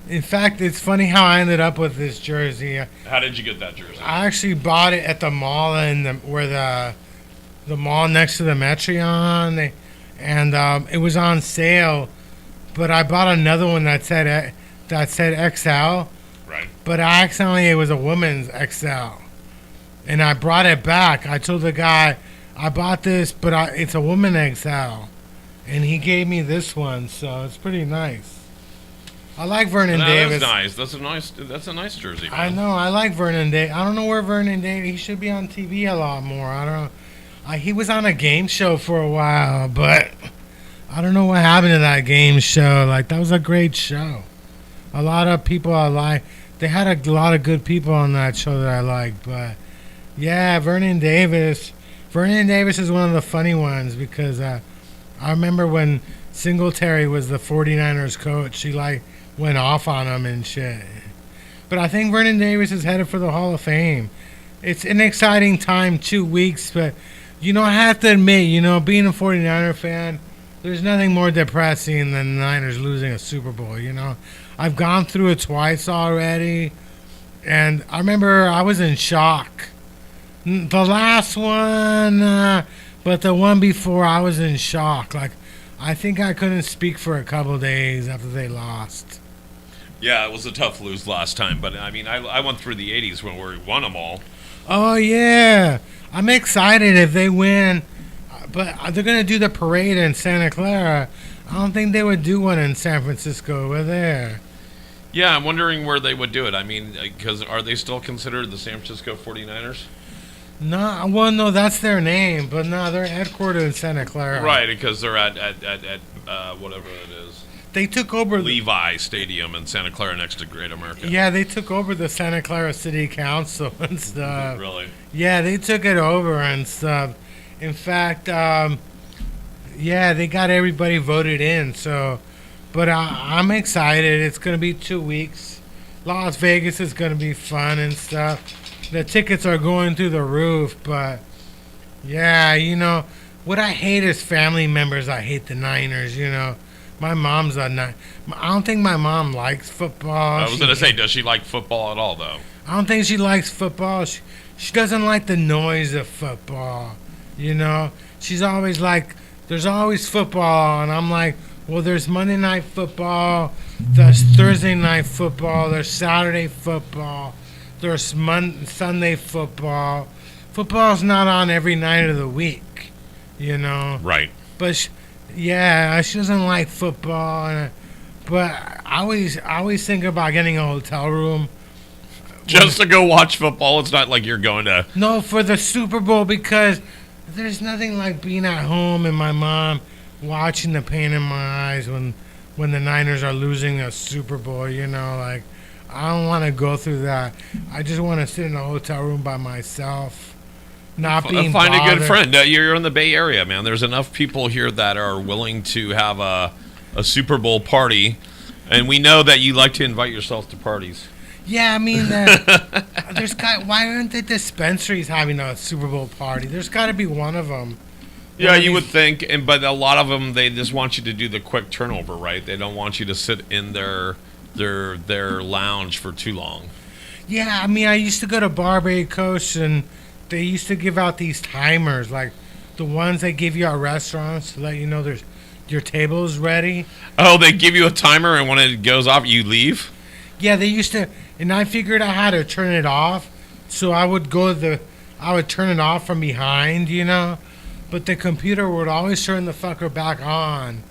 Speaker 1: In fact, it's funny how I ended up with this jersey.
Speaker 3: How did you get that jersey?
Speaker 1: I actually bought it at the mall where the mall next to the Metreon, and it was on sale. But I bought another one that said XL,
Speaker 3: Right.
Speaker 1: but it was a woman's XL, and I brought it back. I told the guy I bought this, but it's a woman XL, and he gave me this one, so it's pretty nice. I like Vernon Davis.
Speaker 3: That's nice. That's a nice jersey. Man.
Speaker 1: I know. I like Vernon Davis. I don't know where Vernon Davis. He should be on TV a lot more. I don't know. He was on a game show for a while, but I don't know what happened to that game show. Like, that was a great show. A lot of people I like. They had a lot of good people on that show that I liked. But yeah, Vernon Davis. Vernon Davis is one of the funny ones because I remember when Singletary was the 49ers coach. He went off on him and shit. But I think Vernon Davis is headed for the Hall of Fame. It's an exciting time, 2 weeks, but I have to admit, being a 49er fan, there's nothing more depressing than the Niners losing a Super Bowl, I've gone through it twice already, and I remember I was in shock. The last one, but the one before, I was in shock. Like, I think I couldn't speak for a couple days after they lost.
Speaker 3: Yeah, it was a tough lose last time, but I went through the 80s when we won them all.
Speaker 1: Oh, yeah. I'm excited if they win, but they're going to do the parade in Santa Clara. I don't think they would do one in San Francisco over there.
Speaker 3: Yeah, I'm wondering where they would do it. Because are they still considered the San Francisco 49ers?
Speaker 1: No, that's their name, but no, they're headquartered in Santa Clara.
Speaker 3: Right, because they're at whatever it is.
Speaker 1: They took over
Speaker 3: Levi Stadium in Santa Clara next to Great America.
Speaker 1: Yeah, they took over the Santa Clara City Council and stuff.
Speaker 3: Really?
Speaker 1: Yeah, they took it over and stuff. In fact, they got everybody voted in. So, but I'm excited. It's gonna be 2 weeks. Las Vegas is gonna be fun and stuff. The tickets are going through the roof, but yeah, what I hate is family members. I hate the Niners. My mom's a Niner. I don't think my mom likes football.
Speaker 3: I was going to say, does she like football at all, though?
Speaker 1: I don't think she likes football. She doesn't like the noise of football. She's always like, there's always football. And I'm like, well, there's Monday night football. There's Thursday night football. There's Saturday football. There's Sunday football. Football's not on every night of the week,
Speaker 3: Right.
Speaker 1: But she doesn't like football. But I always think about getting a hotel room.
Speaker 3: Just to go watch football? It's not like you're going to...
Speaker 1: No, for the Super Bowl, because there's nothing like being at home and my mom watching the pain in my eyes when the Niners are losing a Super Bowl, I don't want to go through that. I just want to sit in a hotel room by myself, not being
Speaker 3: Find a good
Speaker 1: bothered.
Speaker 3: friend. You're in the Bay Area, man. There's enough people here that are willing to have a Super Bowl party, and we know that you like to invite yourself to parties.
Speaker 1: Yeah, I mean, why aren't the dispensaries having a Super Bowl party? There's got to be one of them.
Speaker 3: Yeah, you would think, but a lot of them, they just want you to do the quick turnover, right? They don't want you to sit in their lounge for too long.
Speaker 1: Yeah, I mean, I used to go to Barbacoas, and they used to give out these timers, like the ones they give you at restaurants to let you know your table is ready.
Speaker 3: Oh, they give you a timer, and when it goes off, you leave?
Speaker 1: Yeah, they used to, and I figured out how to turn it off, so I would turn it off from behind, but the computer would always turn the fucker back on.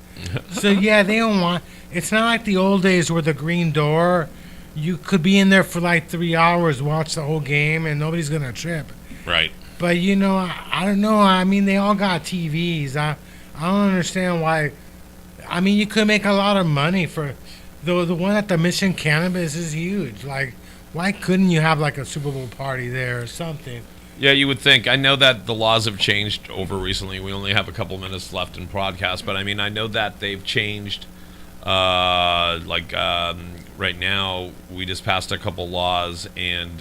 Speaker 1: So yeah, they don't want. It's not like the old days where the green door, you could be in there for like 3 hours, watch the whole game, and nobody's gonna trip.
Speaker 3: Right.
Speaker 1: But I don't know. I mean, they all got TVs. I don't understand why. I mean, you could make a lot of money for the one at the Mission Cannabis is huge. Like, why couldn't you have like a Super Bowl party there or something?
Speaker 3: Yeah, you would think. I know that the laws have changed over recently. We only have a couple minutes left in podcast, but I mean, I know that they've changed. Right now, we just passed a couple laws, and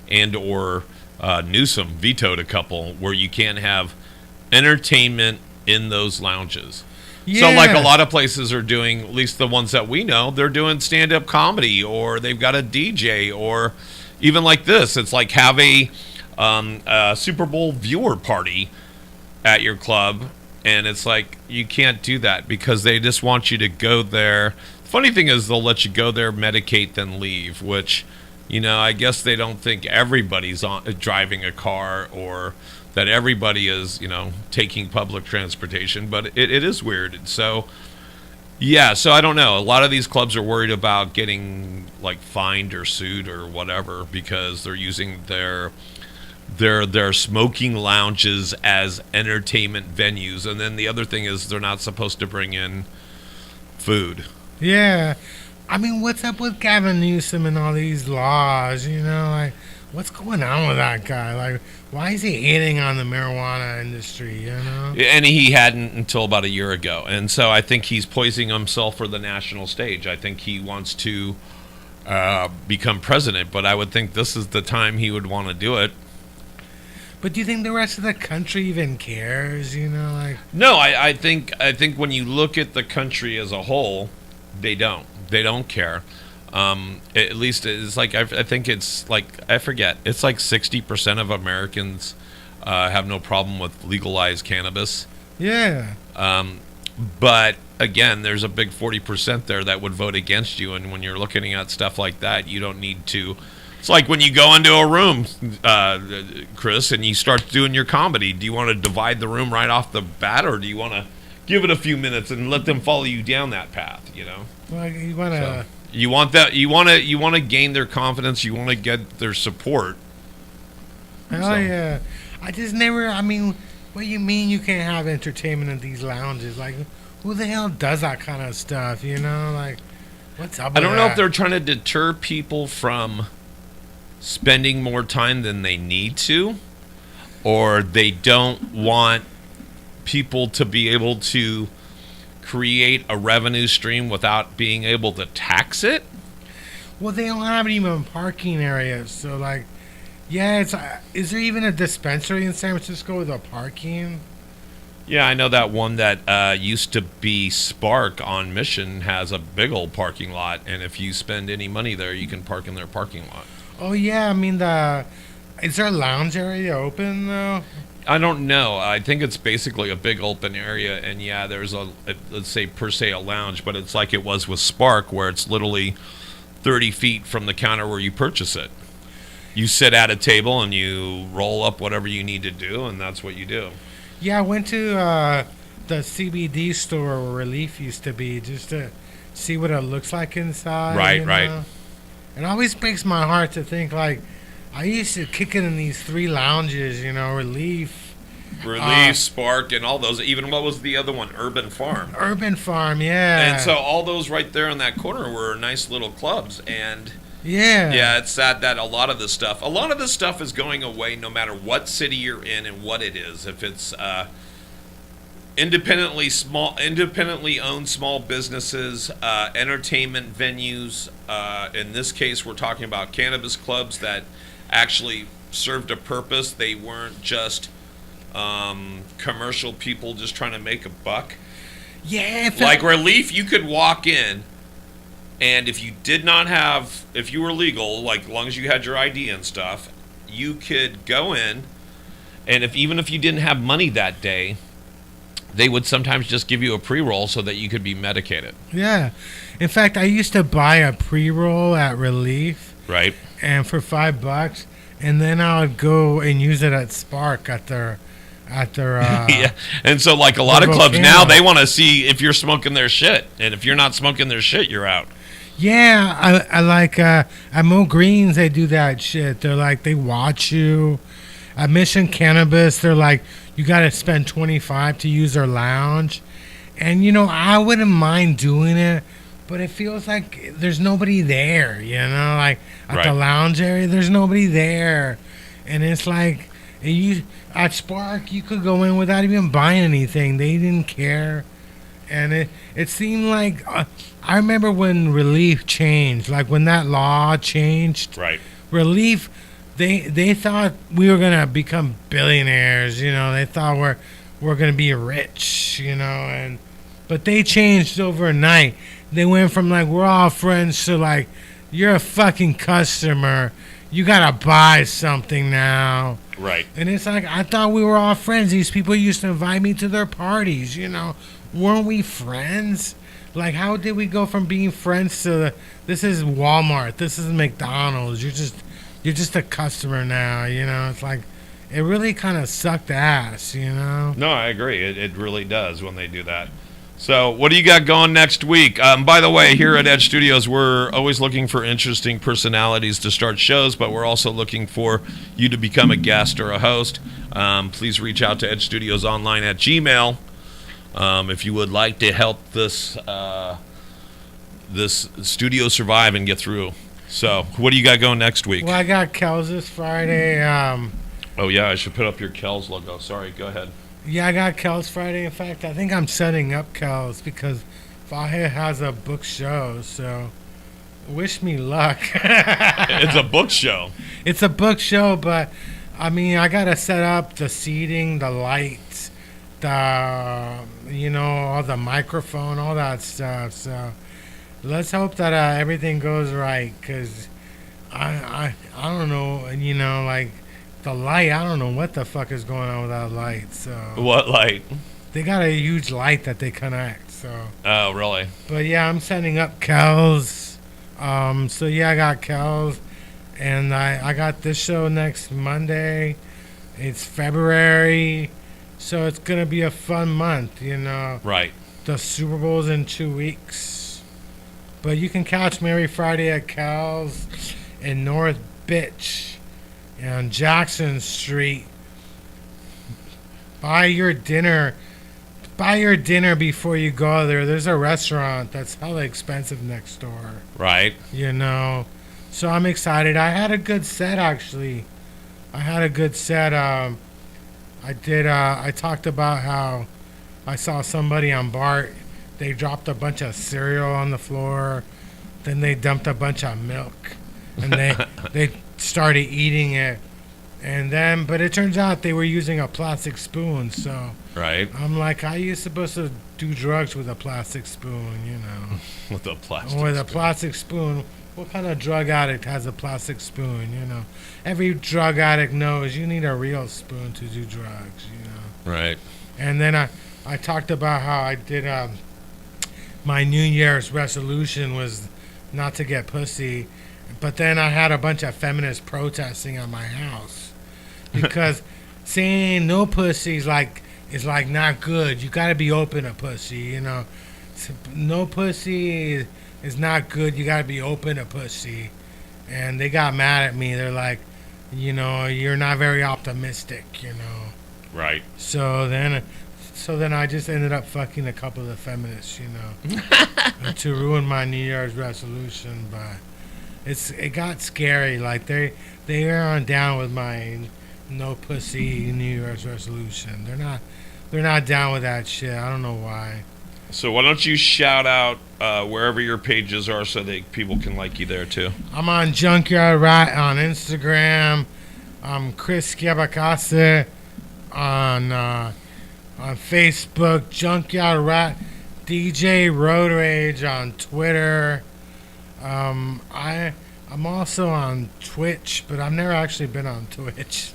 Speaker 3: Newsom vetoed a couple where you can't have entertainment in those lounges.
Speaker 1: Yeah.
Speaker 3: So, like a lot of places are doing, at least the ones that we know, they're doing stand-up comedy, or they've got a DJ, or even like this. It's like have a Super Bowl viewer party at your club, and it's like you can't do that because they just want you to go there. The funny thing is they'll let you go there, medicate, then leave, which, I guess they don't think everybody's driving a car or that everybody is, taking public transportation, but it is weird. So, yeah, so I don't know. A lot of these clubs are worried about getting, like, fined or sued or whatever because they're using their smoking lounges as entertainment venues. And then the other thing is they're not supposed to bring in food.
Speaker 1: Yeah. I mean, what's up with Gavin Newsom and all these laws, like, what's going on with that guy? Like, why is he hating on the marijuana industry,
Speaker 3: And he hadn't until about a year ago. And so I think he's poisoning himself for the national stage. I think he wants to become president, but I would think this is the time he would want to do it.
Speaker 1: But do you think the rest of the country even cares, like...
Speaker 3: No, I think when you look at the country as a whole, they don't. They don't care. At least it's like I think it's like I forget. It's like 60% of Americans have no problem with legalized cannabis.
Speaker 1: Yeah.
Speaker 3: But again, there's a big 40% there that would vote against you. And when you're looking at stuff like that, you don't need to. It's like when you go into a room, Chris, and you start doing your comedy. Do you want to divide the room right off the bat, or do you want to give it a few minutes and let them follow you down that path?
Speaker 1: Well, you want to.
Speaker 3: So, you want that. You want to gain their confidence. You want to get their support.
Speaker 1: Hell yeah! I just never. I mean, what do you mean you can't have entertainment in these lounges? Like, who the hell does that kind of stuff? Like, what's up?
Speaker 3: I don't know
Speaker 1: that?
Speaker 3: if they're trying to deter people from spending more time than they need to, or they don't want people to be able to create a revenue stream without being able to tax it.
Speaker 1: Well, they don't have even parking areas, so like, yeah, is there even a dispensary in San Francisco with a parking?
Speaker 3: Yeah, I know that one that used to be Spark on Mission has a big old parking lot, and if you spend any money there, you can park in their parking lot.
Speaker 1: Oh yeah, I mean is there a lounge area open though?
Speaker 3: I don't know. I think it's basically a big open area, and yeah, there's let's say per se a lounge, but it's like it was with Spark, where it's literally 30 feet from the counter where you purchase it. You sit at a table and you roll up whatever you need to do, and that's what you do.
Speaker 1: Yeah, I went to the CBD store where Relief used to be just to see what it looks like inside.
Speaker 3: Right.
Speaker 1: It always breaks my heart to think like, I used to kick it in these 3 lounges, Relief,
Speaker 3: Spark, and all those. Even what was the other one? Urban Farm.
Speaker 1: Urban Farm, yeah.
Speaker 3: And so all those right there in that corner were nice little clubs. And
Speaker 1: Yeah.
Speaker 3: Yeah, it's sad that a lot of this stuff is going away no matter what city you're in and what it is. If it's independently owned small businesses, entertainment venues. In this case, we're talking about cannabis clubs that actually served a purpose. They weren't just commercial people just trying to make a buck.
Speaker 1: Yeah.
Speaker 3: Like Relief, you could walk in, and if you were legal, like as long as you had your ID and stuff, you could go in, and even if you didn't have money that day, they would sometimes just give you a pre-roll so that you could be medicated.
Speaker 1: Yeah. In fact, I used to buy a pre-roll at Relief.
Speaker 3: Right.
Speaker 1: And for $5, and then I would go and use it at Spark at their
Speaker 3: yeah. And so like a lot of clubs now, they want to see if you're smoking their shit. And if you're not smoking their shit, you're out.
Speaker 1: Yeah, I like at Mo Greens they do that shit. They're like they watch you. At Mission Cannabis, they're like you got to spend $25 to use their lounge. And I wouldn't mind doing it, but it feels like there's nobody there, like at the lounge area there's nobody there. And it's like at Spark you could go in without even buying anything. They didn't care. And it seemed like I remember when Relief changed, like when that law changed.
Speaker 3: Right.
Speaker 1: Relief, they thought we were gonna become billionaires. They thought we're gonna be rich. But they changed overnight. They went from like we're all friends to like you're a fucking customer. You gotta buy something now.
Speaker 3: Right.
Speaker 1: And it's like I thought we were all friends. These people used to invite me to their parties. Weren't we friends? Like, how did we go from being friends to this is Walmart, this is McDonald's? You're just a customer now. It's like it really kind of sucked ass.
Speaker 3: No, I agree. It really does when they do that. So, what do you got going next week? By the way, here at Edge Studios, we're always looking for interesting personalities to start shows, but we're also looking for you to become a guest or a host. Please reach out to Edge Studios Online at Gmail. If you would like to help this studio survive and get through. So, what do you got going next week?
Speaker 1: Well, I got Kells this Friday.
Speaker 3: Oh, yeah, I should put up your Kells logo. Sorry, go ahead.
Speaker 1: Yeah, I got Kells Friday. In fact, I think I'm setting up Kells because Fahir has a book show, so wish me luck.
Speaker 3: It's a book show.
Speaker 1: It's a book show, but, I mean, I got to set up the seating, the lights, all the microphone, all that stuff. So let's hope that everything goes right, because I don't know, like the light, I don't know what the fuck is going on with that light. So
Speaker 3: what light?
Speaker 1: They got a huge light that they connect. So
Speaker 3: oh, really?
Speaker 1: But yeah, I'm setting up Kells. So yeah, I got Kells, and I got this show next Monday. It's February. So it's going to be a fun month,
Speaker 3: Right.
Speaker 1: The Super Bowl's in 2 weeks. But you can catch me every Friday at Cal's in North Bitch on Jackson Street. Buy your dinner before you go there. There's a restaurant that's hella expensive next door.
Speaker 3: Right.
Speaker 1: So I'm excited. I had a good set, actually. I talked about how I saw somebody on BART. They dropped a bunch of cereal on the floor. Then they dumped a bunch of milk. And they started eating it. But it turns out they were using a plastic spoon. So
Speaker 3: right.
Speaker 1: I'm like, how are you supposed to do drugs with a plastic spoon,
Speaker 3: With a plastic
Speaker 1: With a plastic spoon. What kind of drug addict has a plastic spoon, Every drug addict knows you need a real spoon to do drugs,
Speaker 3: Right.
Speaker 1: And then I talked about how I did my New Year's resolution was not to get pussy, but then I had a bunch of feminists protesting at my house because saying no pussy is like not good. You got to be open to pussy, No pussy is not good. You got to be open to pussy. And they got mad at me. They're like, you're not very optimistic,
Speaker 3: Right.
Speaker 1: So then I just ended up fucking a couple of feminists, to ruin my New Year's resolution. But it got scary. Like they aren't down with my no pussy New Year's resolution. They're not down with that shit. I don't know why.
Speaker 3: So why don't you shout out wherever your pages are so that people can like you there too?
Speaker 1: I'm on JunkYard Rat on Instagram. I'm Chris Schiabacase on Facebook. JunkYard Rat. DJ Road Rage on Twitter. I'm also on Twitch, but I've never actually been on Twitch.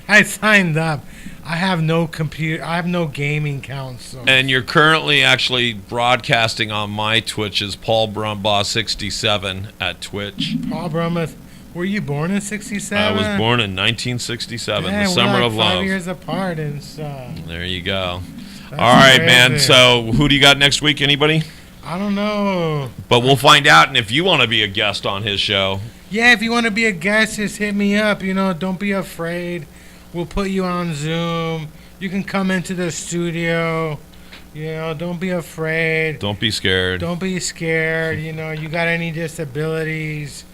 Speaker 1: I signed up. I have no computer. I have no gaming console.
Speaker 3: And you're currently actually broadcasting on my Twitch as Paul Brumbaugh 67 at Twitch.
Speaker 1: Paul Brumbaugh, were you born in '67?
Speaker 3: I was born in 1967,
Speaker 1: Man,
Speaker 3: the summer
Speaker 1: we're like
Speaker 3: of love.
Speaker 1: 5 years apart and stuff.
Speaker 3: There you go.
Speaker 1: That's
Speaker 3: All right,
Speaker 1: crazy.
Speaker 3: man. So who do you got next week? Anybody?
Speaker 1: I don't know.
Speaker 3: But we'll find out. And if you want to be a guest on his show,
Speaker 1: Yeah, if you want to be a guest, just hit me up. Don't be afraid. We'll put you on Zoom. You can come into the studio. Don't be afraid.
Speaker 3: don't be scared.
Speaker 1: Don't be scared. You got any disabilities?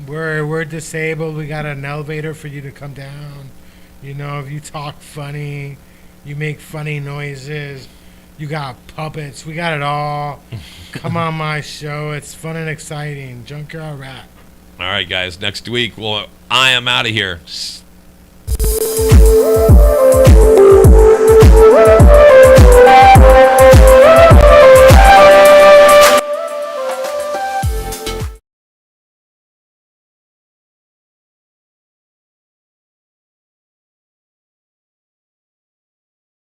Speaker 1: We're disabled. We got an elevator for you to come down. If you talk funny, you make funny noises. You got puppets. We got it all. Come on my show. It's fun and exciting. JunkYard Rat.
Speaker 3: All right, guys. Next week, I am out of here.